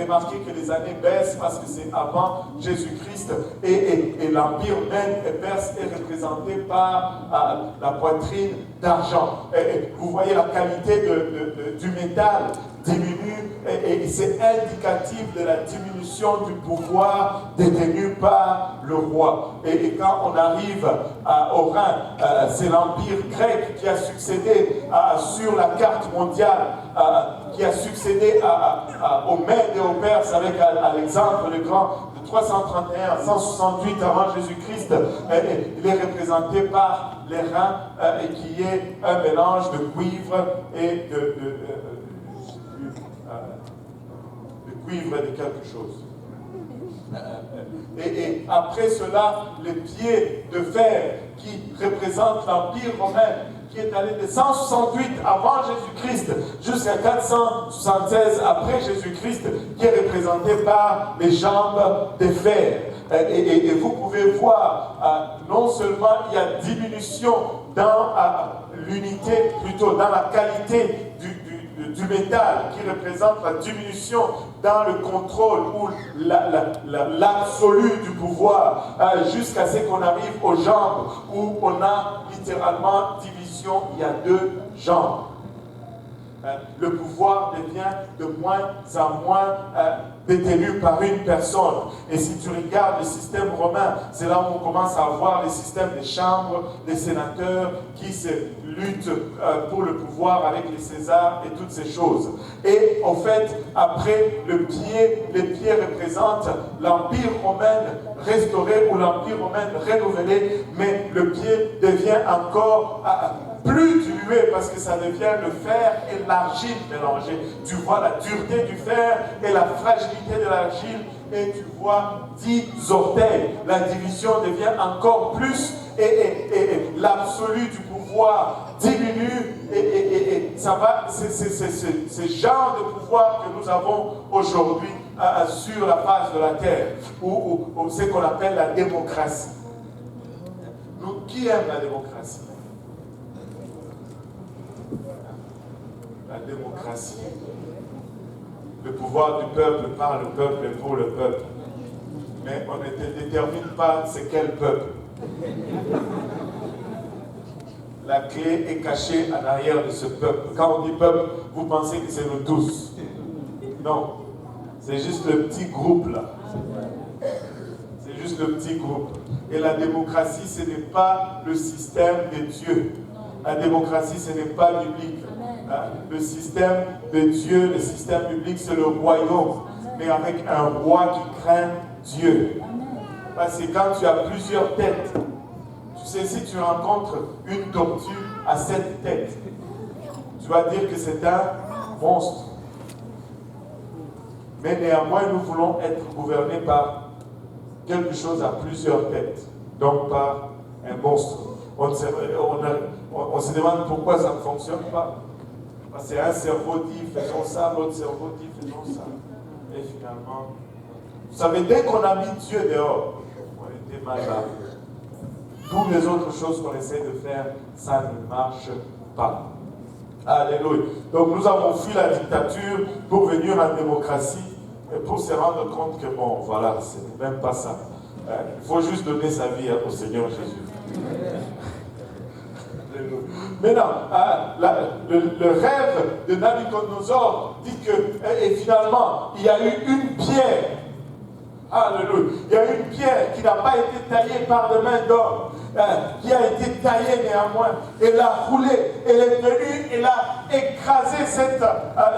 Remarquez que les années baissent parce que c'est avant Jésus-Christ et l'empire Mède et Perse est représenté par la poitrine d'argent. Vous voyez la qualité du métal diminue et c'est indicatif de la diminution du pouvoir détenu par le roi. Et quand on arrive au Rhin, c'est l'empire grec qui a succédé sur la carte mondiale, qui a succédé aux Mèdes et aux Perses avec Alexandre le Grand. 331 à 168 avant Jésus-Christ, il est représenté par les reins et qui est un mélange de cuivre et de cuivre et de quelque chose. Et après cela, les pieds de fer qui représentent l'Empire romain, qui est allé de 168 avant Jésus-Christ jusqu'à 476 après Jésus-Christ, qui est représenté par les jambes de fer. Et vous pouvez voir, non seulement il y a diminution dans l'unité, plutôt dans la qualité du métal, qui représente la diminution dans le contrôle ou l'absolu du pouvoir, jusqu'à ce qu'on arrive aux jambes, où on a littéralement division. Il y a deux jambes. Le pouvoir devient de moins en moins détenu par une personne. Et si tu regardes le système romain, c'est là où on commence à voir les systèmes des chambres, des sénateurs qui se luttent pour le pouvoir avec les Césars et toutes ces choses. Et en fait, après les pieds représentent l'Empire romain restauré ou l'Empire romain renouvelé, mais le pied devient encore plus dilué parce que ça devient le fer et l'argile mélangés. Tu vois la dureté du fer et la fragilité de l'argile et tu vois 10 orteils. La division devient encore plus et l'absolu du pouvoir diminue et ça va, c'est ce genre de pouvoir que nous avons aujourd'hui sur la face de la terre, ou ce qu'on appelle la démocratie. Nous, qui aime la démocratie? La démocratie. Le pouvoir du peuple par le peuple et pour le peuple. Mais on ne détermine pas c'est quel peuple. La clé est cachée en arrière de ce peuple. Quand on dit peuple, vous pensez que c'est nous tous. Non. C'est juste le petit groupe là. C'est juste le petit groupe. Et la démocratie, ce n'est pas le système de Dieu. La démocratie, ce n'est pas biblique. Le système de Dieu, le système biblique, c'est le royaume. Mais avec un roi qui craint Dieu. Parce que quand tu as plusieurs têtes, tu sais, si tu rencontres une tortue à 7 têtes, tu vas dire que c'est un monstre. Mais néanmoins, nous voulons être gouvernés par quelque chose à plusieurs têtes, donc par un monstre. On se demande pourquoi ça ne fonctionne pas. Parce que un cerveau dit faisons ça, l'autre cerveau dit faisons ça. Et finalement, vous savez, dès qu'on a mis Dieu dehors, on était mal là. Toutes les autres choses qu'on essaie de faire, ça ne marche pas. Alléluia. Donc nous avons fui la dictature pour venir en démocratie et pour se rendre compte que bon, voilà, ce n'est même pas ça. Il faut juste donner sa vie au Seigneur Jésus. Maintenant, le rêve de Nabucodonosor dit que, et finalement, il y a eu une pierre. Alléluia. Il y a une pierre qui n'a pas été taillée par des mains d'homme, qui a été taillée néanmoins. Elle a roulé, elle est venue, elle a écrasé cette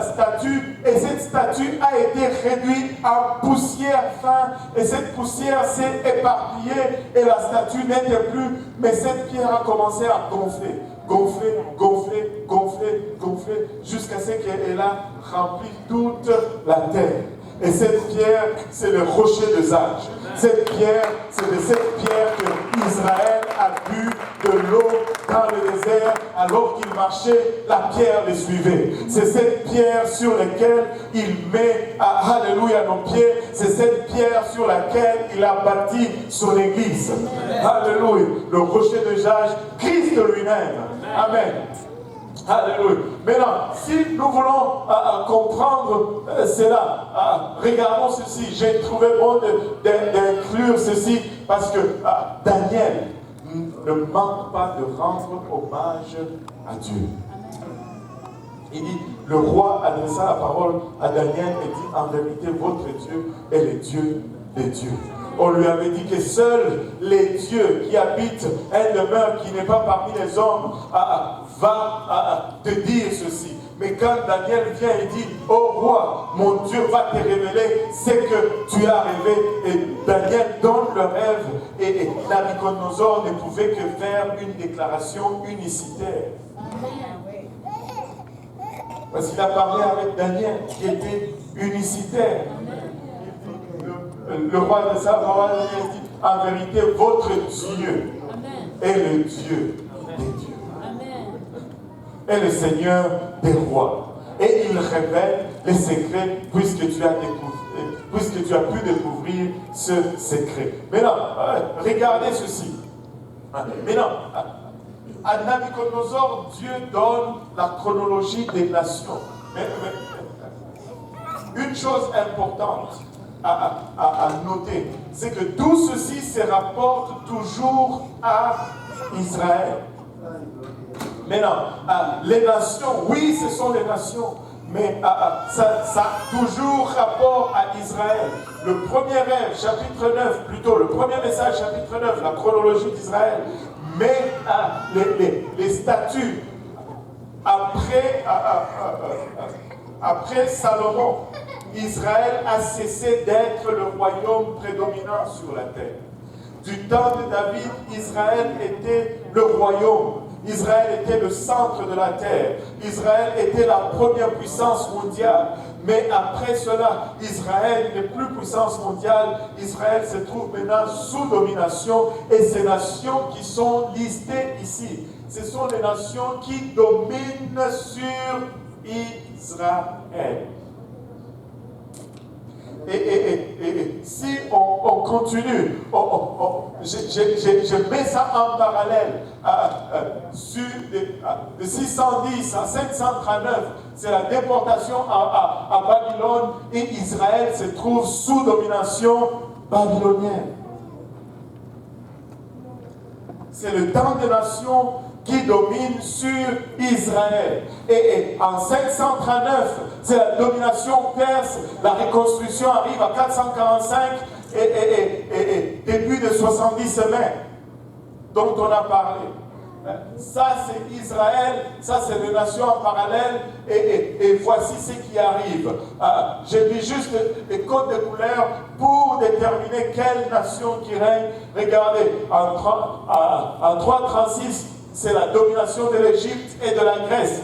statue, et cette statue a été réduite en poussière fine, et cette poussière s'est éparpillée, et la statue n'était plus, mais cette pierre a commencé à gonfler. Gonfler, jusqu'à ce qu'elle a rempli toute la terre. Et cette pierre, c'est le rocher de Zage. Cette pierre, c'est de cette pierre que Israël a bu de l'eau dans le désert alors qu'il marchait, la pierre les suivait. C'est cette pierre sur laquelle il met, alléluia, nos pieds. C'est cette pierre sur laquelle il a bâti son église. Alléluia. Le rocher de Zage, Christ lui-même. Amen. Alléluia. Maintenant, si nous voulons comprendre cela, regardons ceci. J'ai trouvé bon d'inclure ceci parce que Daniel ne manque pas de rendre hommage à Dieu. Il dit, le roi adressa la parole à Daniel et dit, en vérité, votre Dieu est le Dieu des dieux. On lui avait dit que seuls les dieux qui habitent une demeure qui n'est pas parmi les hommes va te dire ceci. Mais quand Daniel vient et dit, oh roi, mon Dieu va te révéler ce que tu as rêvé. Et Daniel donne le rêve. Et Nabucodonosor ne pouvait que faire une déclaration unicitaire. Parce qu'il a parlé avec Daniel qui était unicitaire. Le roi de sa parole dit, en vérité, votre Dieu est le Dieu des dieux. Est le Seigneur des rois. Et il révèle les secrets puisque tu as pu découvrir ce secret. Maintenant, regardez ceci. Maintenant, à Nabucodonosor, Dieu donne la chronologie des nations. Mais une chose importante à noter, c'est que tout ceci se rapporte toujours à Israël. Maintenant, les nations, oui, ce sont les nations, mais ça a toujours rapport à Israël. Le premier rêve, chapitre 9, plutôt, le premier message, chapitre 9, la chronologie d'Israël, mais les statuts après Salomon, Israël a cessé d'être le royaume prédominant sur la terre. Du temps de David, Israël était le royaume. Israël était le centre de la terre. Israël était la première puissance mondiale. Mais après cela, Israël n'est plus puissance mondiale. Israël se trouve maintenant sous domination. Et ces nations qui sont listées ici, ce sont les nations qui dominent sur Israël. Et si on continue, je mets ça en parallèle. De 610 à 539, c'est la déportation à Babylone et Israël se trouve sous domination babylonienne. C'est le temps des nations qui domine sur Israël. Et en 539, c'est la domination perse. La reconstruction arrive à 445 et début des 70 semaines dont on a parlé. Ça, c'est Israël, ça, c'est les nations en parallèle, et voici ce qui arrive. J'ai mis juste des codes de couleurs pour déterminer quelle nation qui règne. Regardez, en 3:36, c'est la domination de l'Égypte et de la Grèce.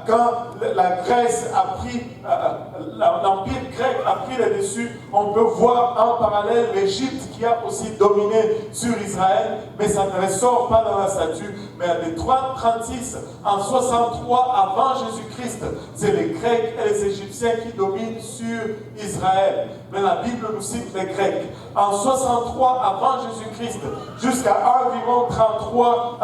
Quand la Grèce a pris, l'empire grec a pris le dessus, on peut voir en parallèle l'Égypte qui a aussi dominé sur Israël, mais ça ne ressort pas dans la statue. Mais de 3:36 en 63 avant Jésus-Christ, c'est les Grecs et les Égyptiens qui dominent sur Israël. Mais la Bible nous cite les Grecs. En 63 avant Jésus-Christ, jusqu'à environ 33,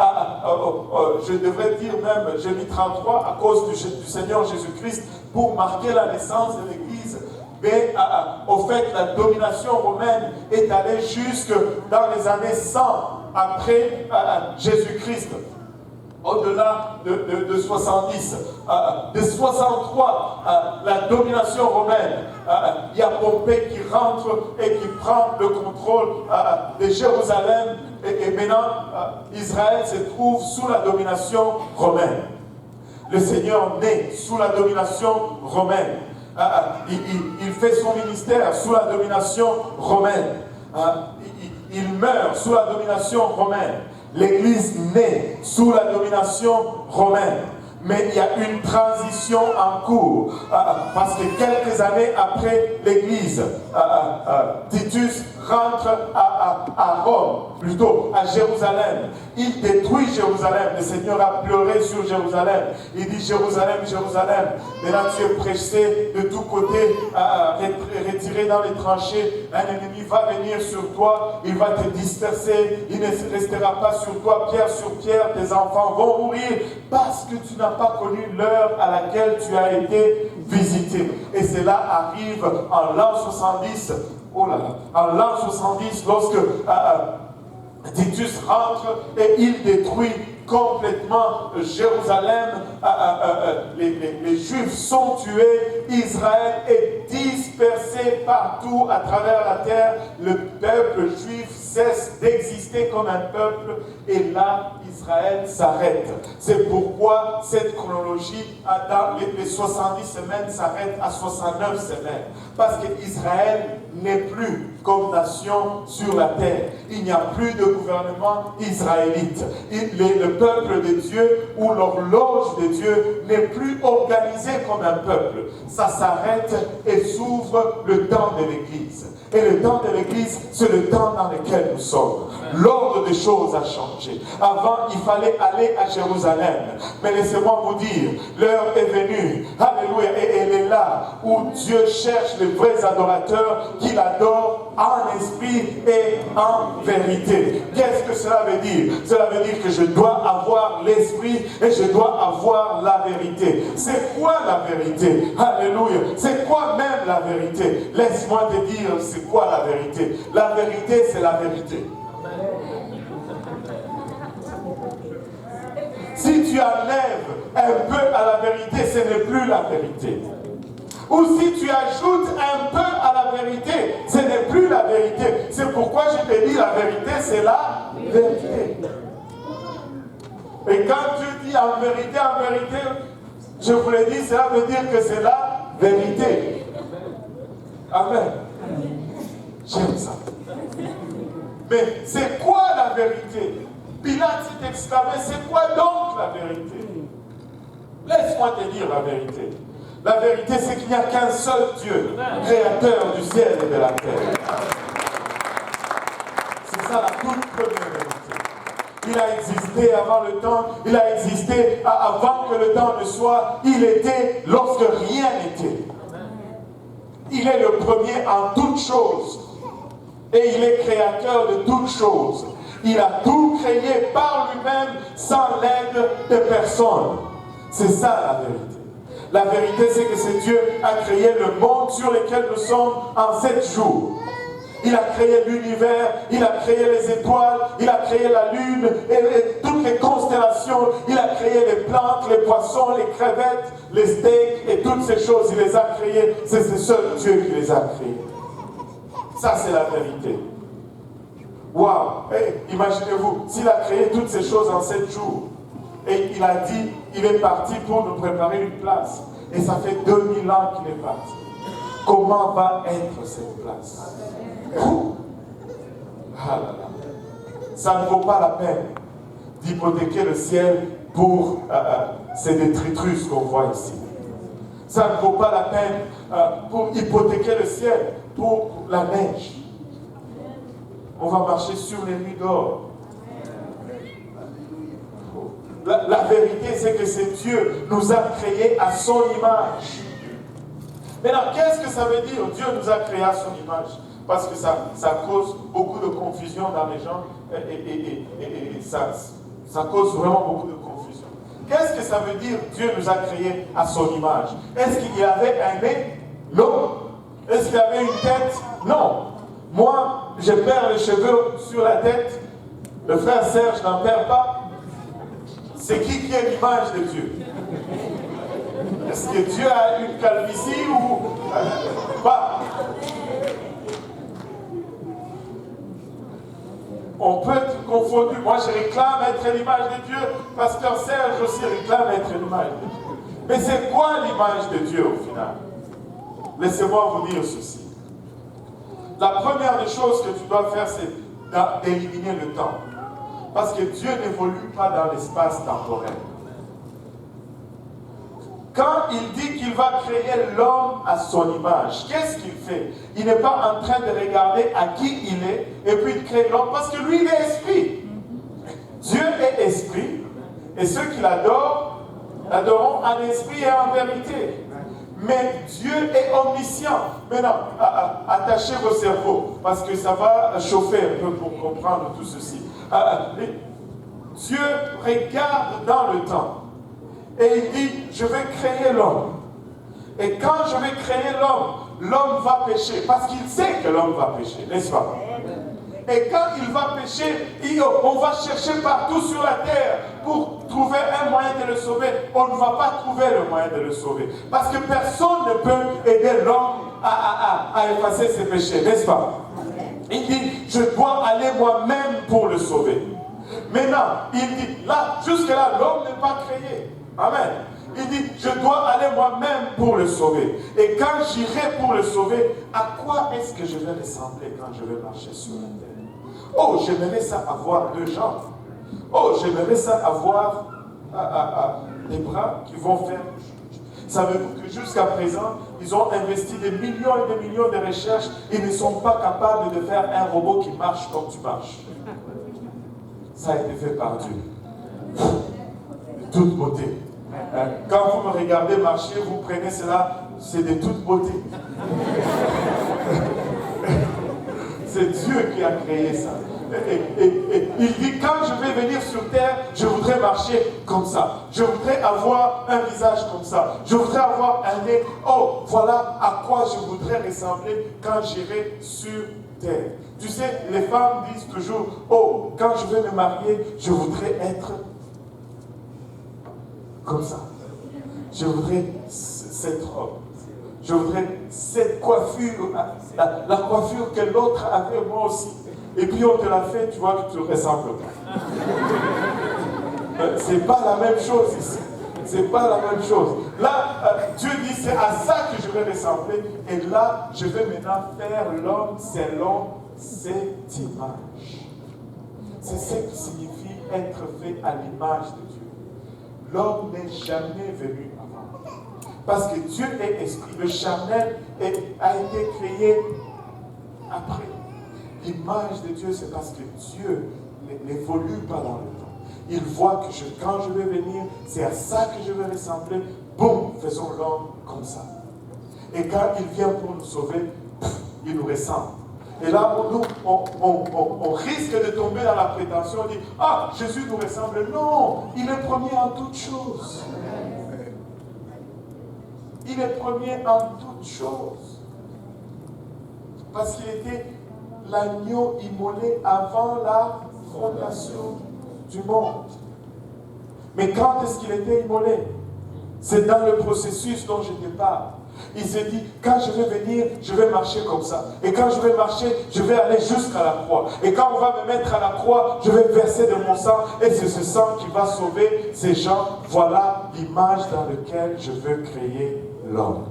je devrais dire même, j'ai mis 33 à cause du Seigneur Jésus-Christ pour marquer la naissance de l'Église. Mais au fait, la domination romaine est allée jusque dans les années 100 après Jésus-Christ. Au-delà de 70, de 63, la domination romaine, il y a Pompée qui rentre et qui prend le contrôle de Jérusalem, et maintenant Israël se trouve sous la domination romaine. Le Seigneur naît sous la domination romaine. Il fait son ministère sous la domination romaine. Il meurt sous la domination romaine. L'Église naît sous la domination romaine. Mais il y a une transition en cours. Parce que quelques années après l'Église, Titus rentre à Rome, plutôt à Jérusalem. Il détruit Jérusalem. Le Seigneur a pleuré sur Jérusalem. Il dit: Jérusalem, Jérusalem, maintenant tu es pressé de tous côtés, retiré dans les tranchées. Un ennemi va venir sur toi, il va te disperser, il ne restera pas sur toi, pierre sur pierre, tes enfants vont mourir parce que tu n'as pas connu l'heure à laquelle tu as été visité. Et cela arrive en l'an 70. Oh là là, en l'an 70, lorsque Titus rentre et il détruit complètement Jérusalem, les Juifs sont tués, Israël est dispersé partout à travers la terre, le peuple juif cesse d'exister comme un peuple, et là, Israël s'arrête. C'est pourquoi cette chronologie, dans les 70 semaines, s'arrête à 69 semaines. Parce qu'Israël n'est plus comme nation sur la terre. Il n'y a plus de gouvernement israélite. Le peuple de Dieu ou l'horloge de Dieu n'est plus organisé comme un peuple. Ça s'arrête et s'ouvre le temps de l'Église. Et le temps de l'Église, c'est le temps dans lequel nous sommes. L'ordre des choses a changé. Avant, il fallait aller à Jérusalem. Mais laissez-moi vous dire, l'heure est venue. Alléluia. Et elle est là où Dieu cherche les vrais adorateurs qui l'adorent en esprit et en vérité. Qu'est-ce que cela veut dire? Cela veut dire que je dois avoir l'esprit et je dois avoir la vérité. C'est quoi la vérité? Alléluia. C'est quoi même la vérité? Laisse-moi te dire c'est quoi la vérité. La vérité, c'est la vérité. Si tu enlèves un peu à la vérité, ce n'est plus la vérité. Ou si tu ajoutes un peu à la vérité, ce n'est plus la vérité. C'est pourquoi je te dis la vérité, c'est la vérité. Et quand tu dis en vérité, je vous l'ai dit, cela veut dire que c'est la vérité. Amen. J'aime ça. Mais c'est quoi la vérité? Pilate s'est exclamé, c'est quoi donc la vérité? Laisse-moi te dire la vérité. La vérité, c'est qu'il n'y a qu'un seul Dieu, créateur du ciel et de la terre. C'est ça la toute première vérité. Il a existé avant le temps, il a existé avant que le temps ne soit, il était lorsque rien n'était. Il est le premier en toutes choses. Et il est créateur de toutes choses. Il a tout créé par lui-même sans l'aide de personne. C'est ça la vérité. La vérité, c'est que c'est Dieu qui a créé le monde sur lequel nous sommes en 7 jours. Il a créé l'univers, il a créé les étoiles, il a créé la lune et toutes les constellations. Il a créé les plantes, les poissons, les crevettes, les steaks et toutes ces choses. Il les a créées. C'est ce seul Dieu qui les a créées. Ça, c'est la vérité. Waouh! Imaginez-vous, s'il a créé toutes ces choses en 7 jours, et il a dit, il est parti pour nous préparer une place. Et ça fait 2000 ans qu'il est parti. Comment va être cette place? Ah là là. Ça ne vaut pas la peine d'hypothéquer le ciel pour ces détritus qu'on voit ici. Ça ne vaut pas la peine pour hypothéquer le ciel pour la neige. On va marcher sur les nuits d'or. La vérité, c'est que c'est Dieu nous a créés à son image. Maintenant, qu'est-ce que ça veut dire? Dieu nous a créés à son image. Parce que ça cause beaucoup de confusion dans les gens et ça cause vraiment beaucoup de confusion. Qu'est-ce que ça veut dire? Dieu nous a créés à son image. Est-ce qu'il y avait un nez? Non. Est-ce qu'il y avait une tête? Non. Moi, je perds les cheveux sur la tête. Le frère Serge n'en perd pas. C'est qui est l'image de Dieu? Est-ce que Dieu a une calvitie ou pas? On peut être confondu. Moi, je réclame être l'image de Dieu. Pasteur Serge aussi réclame être l'image de Dieu. Mais c'est quoi l'image de Dieu au final? Laissez-moi vous dire ceci. La première des choses que tu dois faire, c'est d'éliminer le temps. Parce que Dieu n'évolue pas dans l'espace temporel. Quand il dit qu'il va créer l'homme à son image, qu'est-ce qu'il fait? Il n'est pas en train de regarder à qui il est et puis de créer l'homme parce que lui, il est esprit. Dieu est esprit et ceux qui l'adorent, l'adoreront en esprit et en vérité. Mais Dieu est omniscient. Maintenant, attachez vos cerveaux parce que ça va chauffer un peu pour comprendre tout ceci. Dieu regarde dans le temps. Et il dit, je vais créer l'homme. Et quand je vais créer l'homme, l'homme va pécher. Parce qu'il sait que l'homme va pécher, n'est-ce pas? Et quand il va pécher, on va chercher partout sur la terre pour trouver un moyen de le sauver. On ne va pas trouver le moyen de le sauver. Parce que personne ne peut aider l'homme à effacer ses péchés, n'est-ce pas? Il dit, je dois aller moi-même pour le sauver. Maintenant, il dit, là, jusque-là, l'homme n'est pas créé. Amen. Il dit, je dois aller moi-même pour le sauver. Et quand j'irai pour le sauver, à quoi est-ce que je vais ressembler quand je vais marcher sur la terre? Oh, j'aimerais ça avoir 2 jambes. Oh, j'aimerais ça avoir des bras qui vont faire. Savez-vous que jusqu'à présent, ils ont investi des millions et des millions de recherches. Ils ne sont pas capables de faire un robot qui marche comme tu marches. Ça a été fait par Dieu. De toute beauté. Quand vous me regardez marcher, vous prenez cela, c'est de toute beauté. C'est Dieu qui a créé ça. Et il dit, quand je vais venir sur terre, je voudrais marcher comme ça. Je voudrais avoir un visage comme ça. Je voudrais avoir un nez. Oh, voilà à quoi je voudrais ressembler quand j'irai sur terre. Tu sais, les femmes disent toujours, oh, quand je vais me marier, je voudrais être comme ça. Je voudrais cette robe. Je voudrais cette coiffure, la coiffure que l'autre avait, moi aussi. Et puis on te l'a fait, tu vois que tu ne ressembles pas. C'est pas la même chose ici. C'est pas la même chose. Là, Dieu dit, c'est à ça que je vais ressembler. Et là, je vais maintenant faire l'homme selon cette image. C'est ce qui signifie être fait à l'image de Dieu. L'homme n'est jamais venu avant. Parce que Dieu est esprit. Le charnel a été créé après. L'image de Dieu, c'est parce que Dieu n'évolue pas dans le temps. Il voit que quand je vais venir, c'est à ça que je vais ressembler. Boum, faisons l'homme comme ça. Et quand il vient pour nous sauver, il nous ressemble. Et là, on risque de tomber dans la prétention, on dit, ah, Jésus nous ressemble. Non, il est premier en toutes choses. Il est premier en toutes choses. Parce qu'il était l'agneau immolé avant la fondation du monde. Mais quand est-ce qu'il était immolé? C'est dans le processus dont je te parle. Il s'est dit, quand je vais venir, je vais marcher comme ça. Et quand je vais marcher, je vais aller jusqu'à la croix. Et quand on va me mettre à la croix, je vais verser de mon sang. Et c'est ce sang qui va sauver ces gens. Voilà l'image dans laquelle je veux créer l'homme.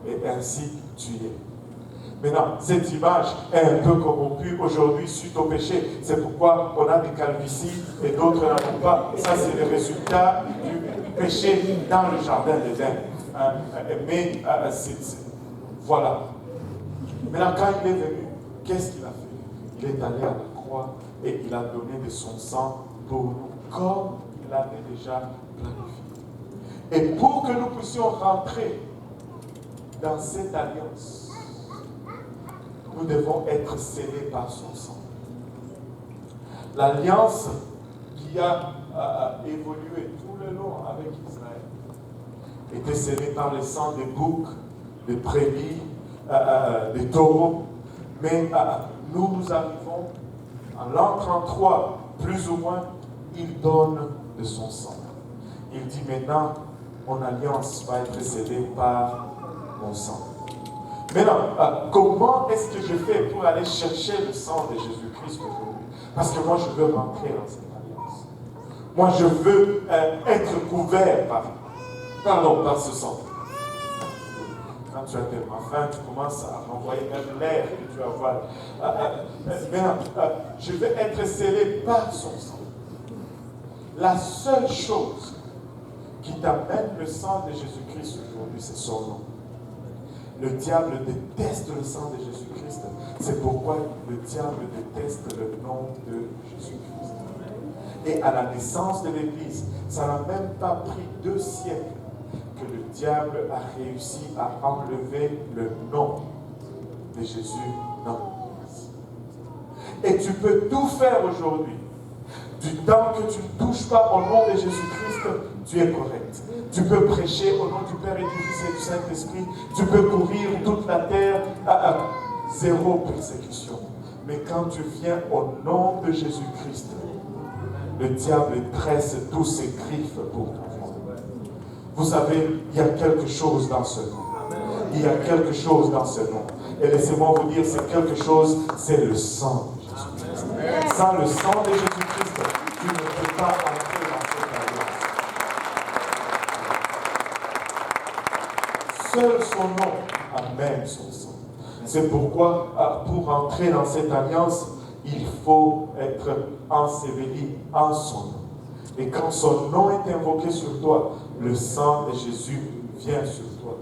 Et ainsi tu es. Maintenant, cette image est un peu corrompue aujourd'hui suite au péché. C'est pourquoi on a des calvities et d'autres n'en ont pas. Ça, c'est le résultat du péché dans le jardin d'Éden. Mais voilà. Maintenant, quand il est venu, qu'est-ce qu'il a fait? Il est allé à la croix et il a donné de son sang pour nous, comme il l'avait déjà planifié. Et pour que nous puissions rentrer dans cette alliance, nous devons être scellés par son sang. L'alliance qui a évolué tout le long avec Israël était scellée par le sang des boucs, des brebis, des taureaux. Mais nous arrivons en l'an 33, plus ou moins, il donne de son sang. Il dit maintenant, mon alliance va être scellée par mon sang. Maintenant, comment est-ce que je fais pour aller chercher le sang de Jésus-Christ aujourd'hui? Parce que moi, je veux rentrer dans cette alliance. Moi, je veux être couvert par ce sang. Quand tu as tellement faim, tu commences à renvoyer même l'air que tu avales. Maintenant, je veux être scellé par son sang. La seule chose qui t'amène le sang de Jésus-Christ aujourd'hui, c'est son nom. Le diable déteste le sang de Jésus-Christ. C'est pourquoi le diable déteste le nom de Jésus-Christ. Et à la naissance de l'Église, ça n'a même pas pris 2 siècles que le diable a réussi à enlever le nom de Jésus dans l'Église. Et tu peux tout faire aujourd'hui. Du temps que tu ne touches pas au nom de Jésus-Christ, tu es correct. Tu peux prêcher au nom du Père et du Fils et du Saint-Esprit. Tu peux courir toute la terre à 0 persécution. Mais quand tu viens au nom de Jésus-Christ, le diable tresse tous ses griffes pour toi. Vous savez, il y a quelque chose dans ce nom. Il y a quelque chose dans ce nom. Et laissez-moi vous dire, c'est quelque chose, c'est le sang de Jésus-Christ. Sans le sang de Jésus-Christ, tu ne peux pas entrer dans cette alliance. Seul son nom amène son sang. C'est pourquoi, pour entrer dans cette alliance, il faut être enseveli en son nom. Et quand son nom est invoqué sur toi, le sang de Jésus vient sur toi.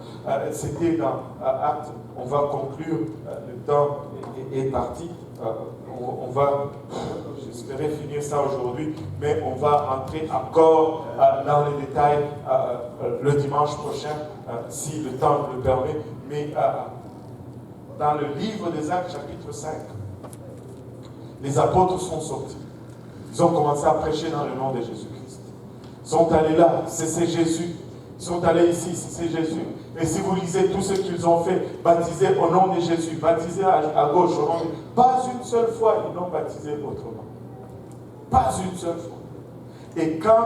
C'était dans Actes, on va conclure, le temps est parti. On va, j'espérais finir ça aujourd'hui, mais on va entrer encore dans les détails le dimanche prochain, si le temps le permet. Mais dans le livre des Actes, chapitre 5, les apôtres sont sortis. Ils ont commencé à prêcher dans le nom de Jésus-Christ. Ils sont allés là, c'est Jésus. Ils sont allés ici, c'est Jésus. Et si vous lisez tout ce qu'ils ont fait, baptisés au nom de Jésus, baptisés à gauche, au nom de... Pas une seule fois, ils n'ont baptisé autrement. Pas une seule fois. Et quand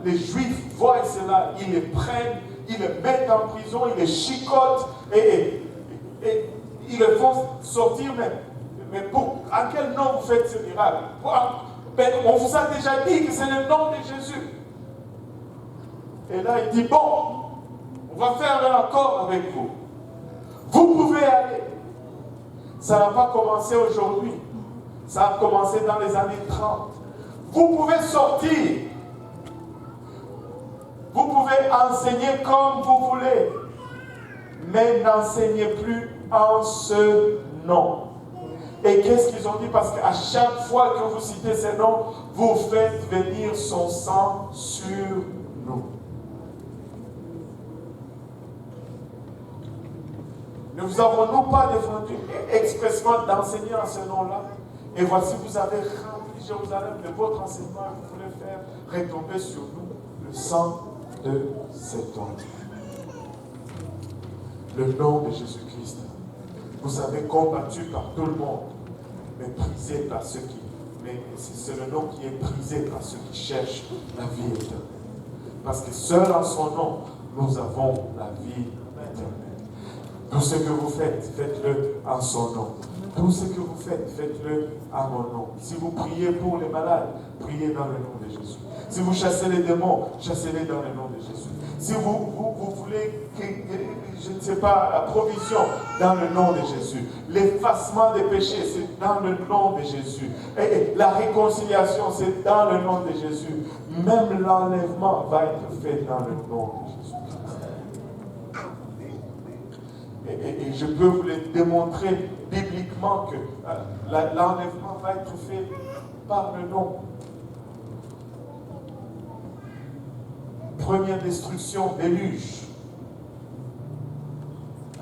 les Juifs voient cela, ils les prennent, ils les mettent en prison, ils les chicotent et ils les font sortir. Mais à quel nom vous faites ce miracle? On vous a déjà dit que c'est le nom de Jésus. Et là, il dit, bon, on va faire un accord avec vous. Vous pouvez aller. Ça n'a pas commencé aujourd'hui. Ça a commencé dans les années 30. Vous pouvez sortir. Vous pouvez enseigner comme vous voulez. Mais n'enseignez plus en ce nom. Et qu'est-ce qu'ils ont dit? Parce qu'à chaque fois que vous citez ces noms, vous faites venir son sang sur nous. Ne vous avons-nous pas défendu expressément d'enseigner en ce nom-là? Et voici, vous avez rempli Jérusalem de votre enseignement et vous voulez faire retomber sur nous le sang de cet homme. Le nom de Jésus-Christ. Vous avez combattu par tout le monde, mais brisé par ceux qui... Mais c'est le nom qui est brisé par ceux qui cherchent la vie éternelle. Parce que seul en son nom, nous avons la vie éternelle. Tout ce que vous faites, faites-le en son nom. Tout ce que vous faites, faites-le à mon nom. Si vous priez pour les malades, priez dans le nom de Jésus. Si vous chassez les démons, chassez-les dans le nom de Jésus. Si vous voulez, je ne sais pas, la provision, dans le nom de Jésus. L'effacement des péchés, c'est dans le nom de Jésus. Et la réconciliation, c'est dans le nom de Jésus. Même l'enlèvement va être fait dans le nom de Jésus. Et je peux vous le démontrer bibliquement que l'enlèvement va être fait par le nom. Première destruction, déluge.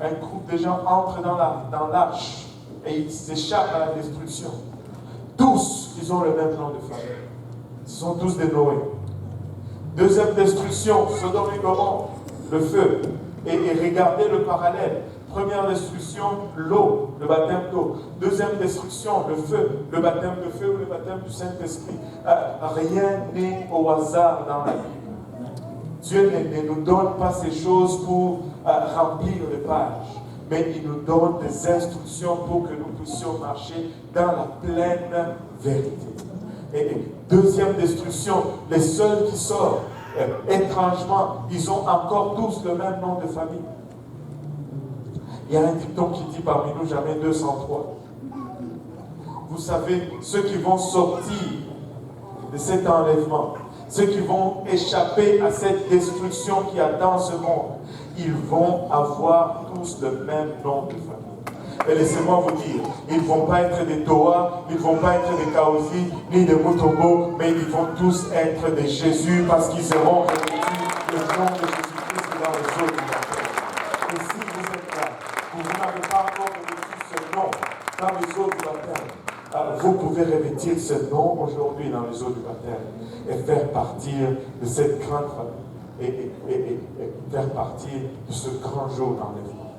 Un groupe de gens entre dans l'arche et ils s'échappent à la destruction. Tous, ils ont le même nom de famille. Ce sont tous des Noé. Deuxième destruction, Sodome et Gomorrhe, le feu. Et regardez le parallèle. Première destruction, l'eau, le baptême d'eau. Deuxième destruction, le feu, le baptême de feu ou le baptême du Saint-Esprit. Rien n'est au hasard dans la Bible. Dieu ne nous donne pas ces choses pour remplir les pages, mais il nous donne des instructions pour que nous puissions marcher dans la pleine vérité. Et deuxième destruction, les seuls qui sortent, étrangement, ils ont encore tous le même nom de famille. Il y a un dicton qui dit parmi nous jamais 203. Vous savez, ceux qui vont sortir de cet enlèvement, ceux qui vont échapper à cette destruction qui attend ce monde, ils vont avoir tous le même nom de famille. Et laissez-moi vous dire, ils ne vont pas être des Toa, ils ne vont pas être des Kaosi, ni des Mutombo, mais ils vont tous être des Jésus parce qu'ils seront revêtus le nom de Jésus-Christ dans les eaux du baptême. Et si vous êtes là, vous n'avez pas encore revêtu ce nom dans les eaux du baptême, vous pouvez revêtir ce nom aujourd'hui dans les eaux du baptême et faire partir de cette grande famille et faire partir de ce grand jour d'enlèvement.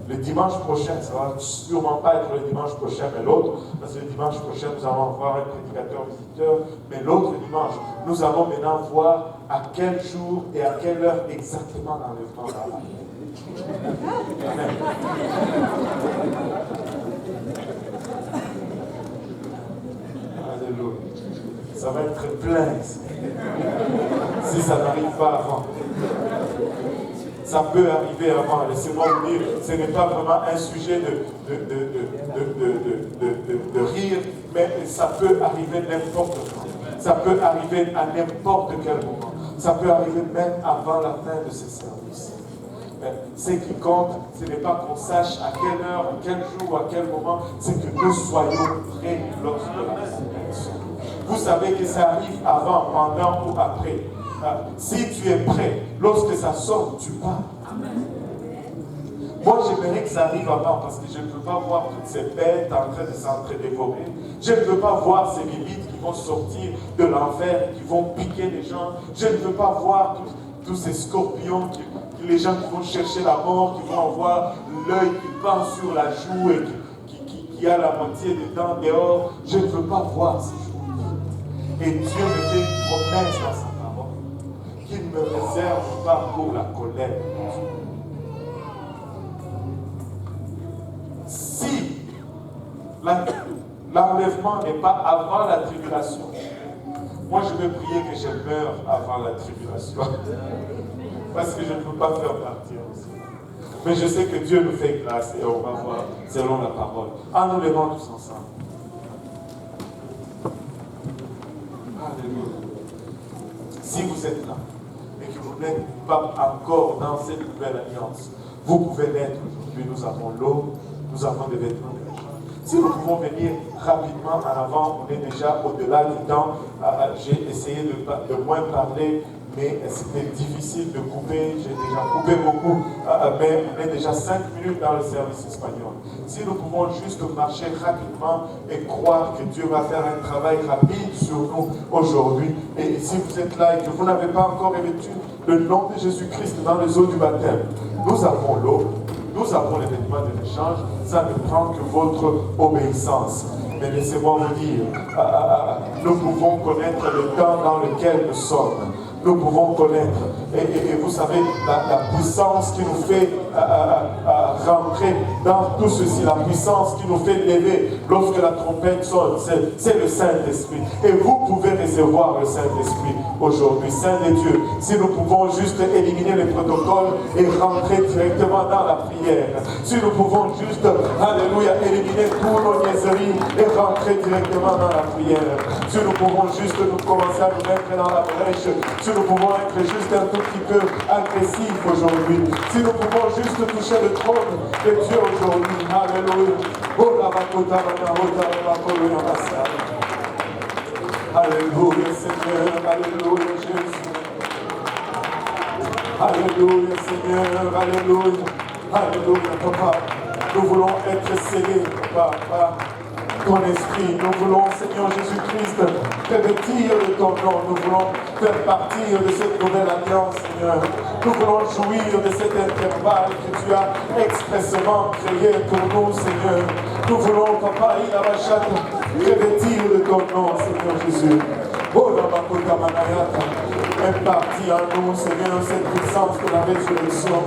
Le dimanche prochain, ça ne va sûrement pas être le dimanche prochain, mais l'autre, parce que le dimanche prochain, nous allons avoir un prédicateur visiteur, mais l'autre dimanche, nous allons maintenant voir à quel jour et à quelle heure exactement l'enlèvement va arriver. Amen. Alléluia. Ça va être plein ici. Si ça n'arrive pas avant. Ça peut arriver avant. Laissez-moi vous dire, ce n'est pas vraiment un sujet de rire, mais ça peut arriver n'importe quand. Ça peut arriver à n'importe quel moment. Ça peut arriver même avant la fin de ce service. Ce qui compte, ce n'est pas qu'on sache à quelle heure, à quel jour, à quel moment, c'est que nous soyons prêts lorsque la résurrection. Vous savez que ça arrive avant, pendant ou après. Si tu es prêt, lorsque ça sort, tu pars. Moi, j'aimerais que ça arrive avant parce que je ne veux pas voir toutes ces bêtes en train de s'entre-dévorer. Je ne veux pas voir ces bibites qui vont sortir de l'enfer, qui vont piquer les gens. Je ne veux pas voir tous ces scorpions, les gens qui vont chercher la mort, qui vont avoir l'œil qui pend sur la joue et qui a la moitié des dents dehors. Je ne veux pas voir ces choses. Et Dieu me fait une promesse dans sa parole qu'il ne me réserve pas pour la colère. Si l'enlèvement n'est pas avant la tribulation, moi je vais prier que je meure avant la tribulation. Parce que je ne veux pas faire partir aussi. Mais je sais que Dieu nous fait grâce et on va voir selon la parole. En nous levant tous ensemble. Alléluia. Si vous êtes là et que vous n'êtes pas encore dans cette nouvelle alliance, vous pouvez l'être aujourd'hui. Nous avons l'eau, nous avons des vêtements. Si nous pouvons venir rapidement en avant, on est déjà au-delà du temps. J'ai essayé de moins parler, mais c'était difficile de couper. J'ai déjà coupé beaucoup, mais on est déjà 5 minutes dans le service espagnol. Si nous pouvons juste marcher rapidement et croire que Dieu va faire un travail rapide sur nous aujourd'hui. Et si vous êtes là et que vous n'avez pas encore revêtu le nom de Jésus-Christ dans les eaux du baptême, nous avons l'eau. Nous avons les vêtements de l'échange, ça ne prend que votre obéissance. Mais laissez-moi vous dire, nous pouvons connaître le temps dans lequel nous sommes. nous pouvons connaître. Et vous savez, la puissance qui nous fait rentrer dans tout ceci, la puissance qui nous fait lever lorsque la trompette sonne, c'est le Saint-Esprit. Et vous pouvez recevoir le Saint-Esprit aujourd'hui, Saint de Dieu. Si nous pouvons juste éliminer les protocoles et rentrer directement dans la prière, si nous pouvons juste, alléluia, éliminer tous nos niaiseries et rentrer directement dans la prière, si nous pouvons juste nous commencer à nous mettre dans la brèche, si nous pouvons être juste un tout petit peu agressifs aujourd'hui, si nous pouvons juste toucher le trône de Dieu aujourd'hui, alléluia. Alléluia Seigneur, alléluia Jésus. Alléluia Seigneur, alléluia. Alléluia Papa. Nous voulons être scellés, Papa, par ton esprit. Nous voulons, Seigneur Jésus-Christ, revêtir de ton nom. Nous voulons faire partir de cette nouvelle alliance, Seigneur. Nous voulons jouir de cet intervalle que tu as expressément créé pour nous, Seigneur. Nous voulons, Papa, revêtir de ton nom, Seigneur Jésus. Oh, la Makota Manayata, impartis en nous, Seigneur, cette puissance de la résurrection.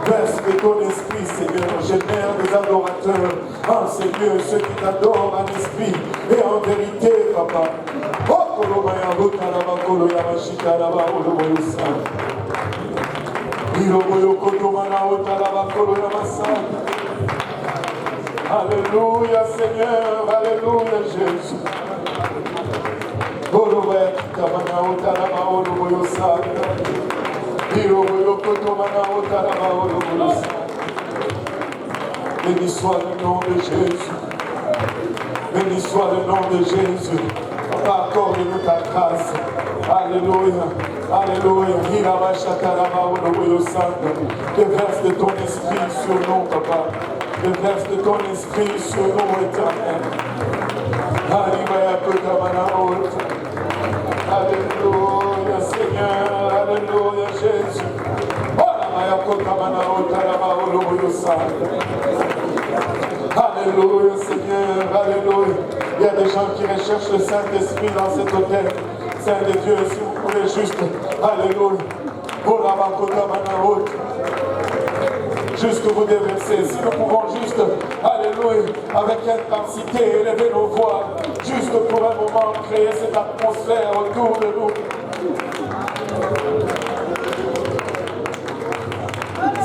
Verse de ton esprit, Seigneur, génère des adorateurs. En Seigneur, ceux qui t'adorent en esprit et en vérité, Papa. Oh, Kolomaya, Rotaraba, Koloya, Mashikaraba, Oloboyosa. Iroboyo, Kotomana, Rotaraba, Koloya, Massa. Alléluia, Seigneur, alléluia, Jésus. Olobaya, Kitamana, Rotaraba, Oloboyosa. Béni soit le nom de Jésus. Béni soit le nom de Jésus. Accorde-nous ta grâce. Alléluia. Alléluia. Déverse de ton esprit sur nous, Papa. Déverse de ton esprit sur nous, éternel. Alléluia, Seigneur. Alléluia, Jésus. Alléluia, Seigneur. Alléluia. Il y a des gens qui recherchent le Saint-Esprit dans cet hôtel. Saint de Dieu, si vous pouvez juste, alléluia. Juste vous déverser. Si nous pouvons juste, alléluia, avec intensité, élever nos voix, juste pour un moment, créer cette atmosphère autour de nous.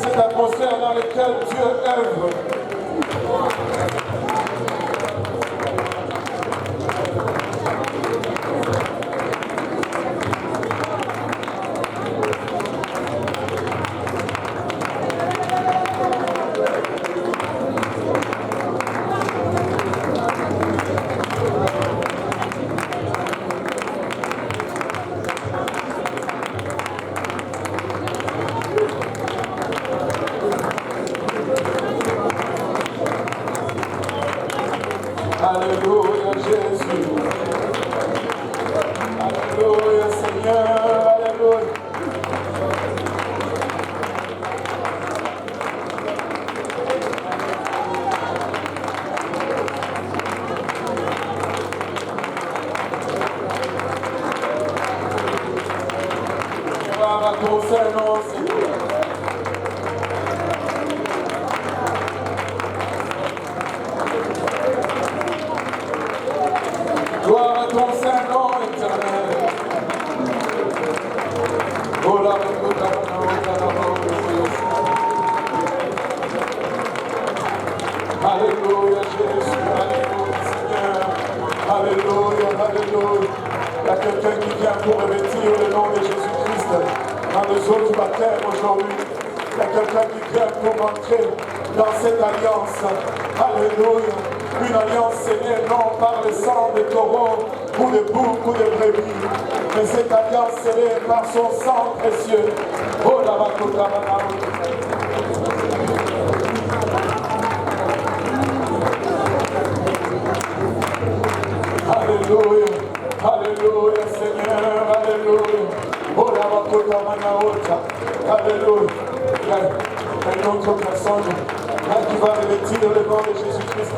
Cette atmosphère dans laquelle Dieu œuvre. Alléluia, Jésus. Alléluia, Seigneur. Alléluia. Gloire à ton Saint-Nom, Seigneur. Gloire à ton Saint-Nom éternel. Alléluia, Jésus. Alléluia, Seigneur. Alléluia, alléluia. Il y a quelqu'un qui vient pour revêtir le nom de Jésus-Christ dans les eaux du baptême aujourd'hui. Il y a quelqu'un qui vient pour entrer dans cette alliance. Alléluia. Une alliance scellée non par le sang de taureaux ou de boucs ou de brebis, mais cette alliance scellée par son sang précieux. Oh la Alléluia, alléluia Seigneur, alléluia. Oh la alléluia. Il y a une autre personne qui va revêtir le nom de Jésus-Christ.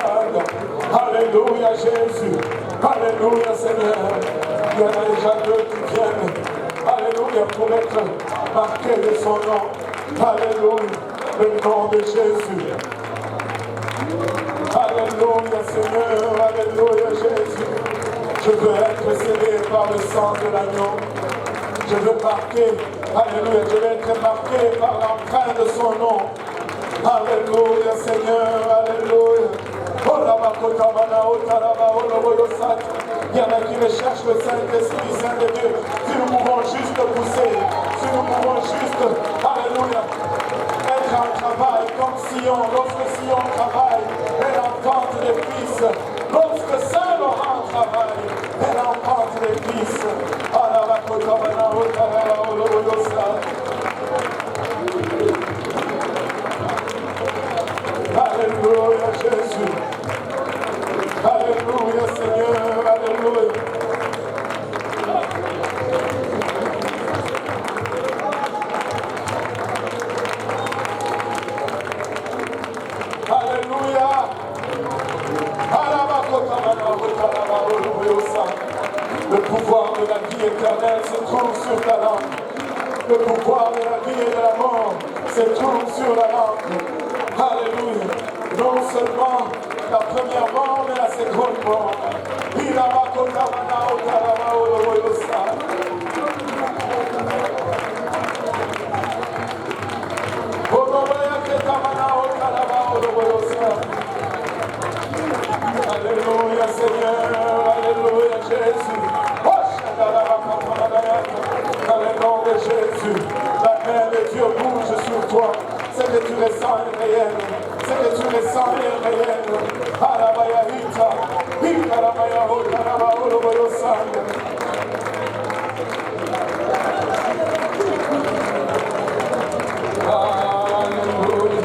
Alléluia. Alléluia Jésus. Alléluia Seigneur. Il y en a déjà deux qui viennent. Alléluia pour être marqués de son nom. Alléluia. Le nom de Jésus. Alléluia Seigneur. Alléluia Jésus. Je veux être scellé par le sang de l'agneau. Je veux marquer. Alléluia. Je veux être marqué par l'empreinte de son nom. Alléluia Seigneur. Alléluia. Il y en a qui recherchent le Saint-Esprit, Saint de Dieu. Si nous pouvons juste pousser, si nous pouvons juste, alléluia, être en travail comme Sion, lorsque Sion travaille, elle enfante les fils. Lorsque Saint-Laurent travaille, elle enfante les fils. Alléluia Jésus. Alléluia Seigneur. Alléluia. Alléluia. Le pouvoir de la vie éternelle se trouve sur ta langue. Le pouvoir de la vie et de la mort se trouve sur la langue. Alléluia. Non seulement la première mort, mais la seconde mort. Alléluia Seigneur, alléluia Jésus. Dans le nom de Jésus, la main de Dieu bouge sur toi. C'est que tu le sens est réel. C'est que tu le sens est réel. Alabaya hita, hikarabaya hokaraba oloboyo sanga. Alléluia.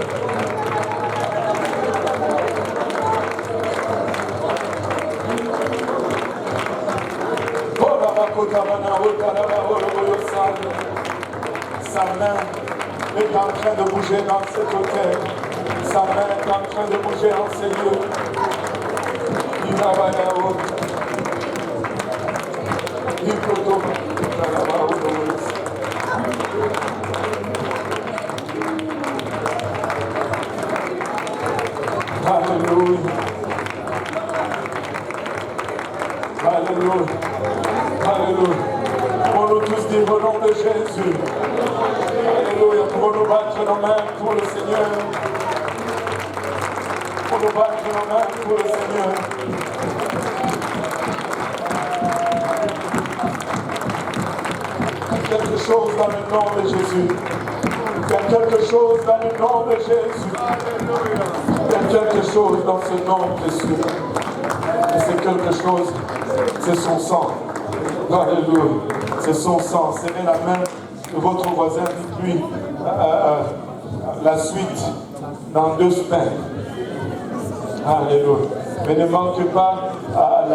Sa main est en train de bouger dans cet hôtel. Sa main est en train de bouger dans ces lieux. Alléluia. Alléluia. Alléluia. Pour nous tous dire au nom de Jésus. Alléluia. Pour nous battre nos mains pour le Seigneur. Pour nous battre nos mains pour le Seigneur. Quelque chose dans le nom de Jésus. Il y a quelque chose dans le nom de Jésus. Il y a quelque chose dans ce nom précieux. Et c'est quelque chose, c'est son sang. Alléluia. C'est son sang. Serrez la main de votre voisin. Dites-lui la suite dans 2 semaines. Alléluia. Mais ne manquez pas à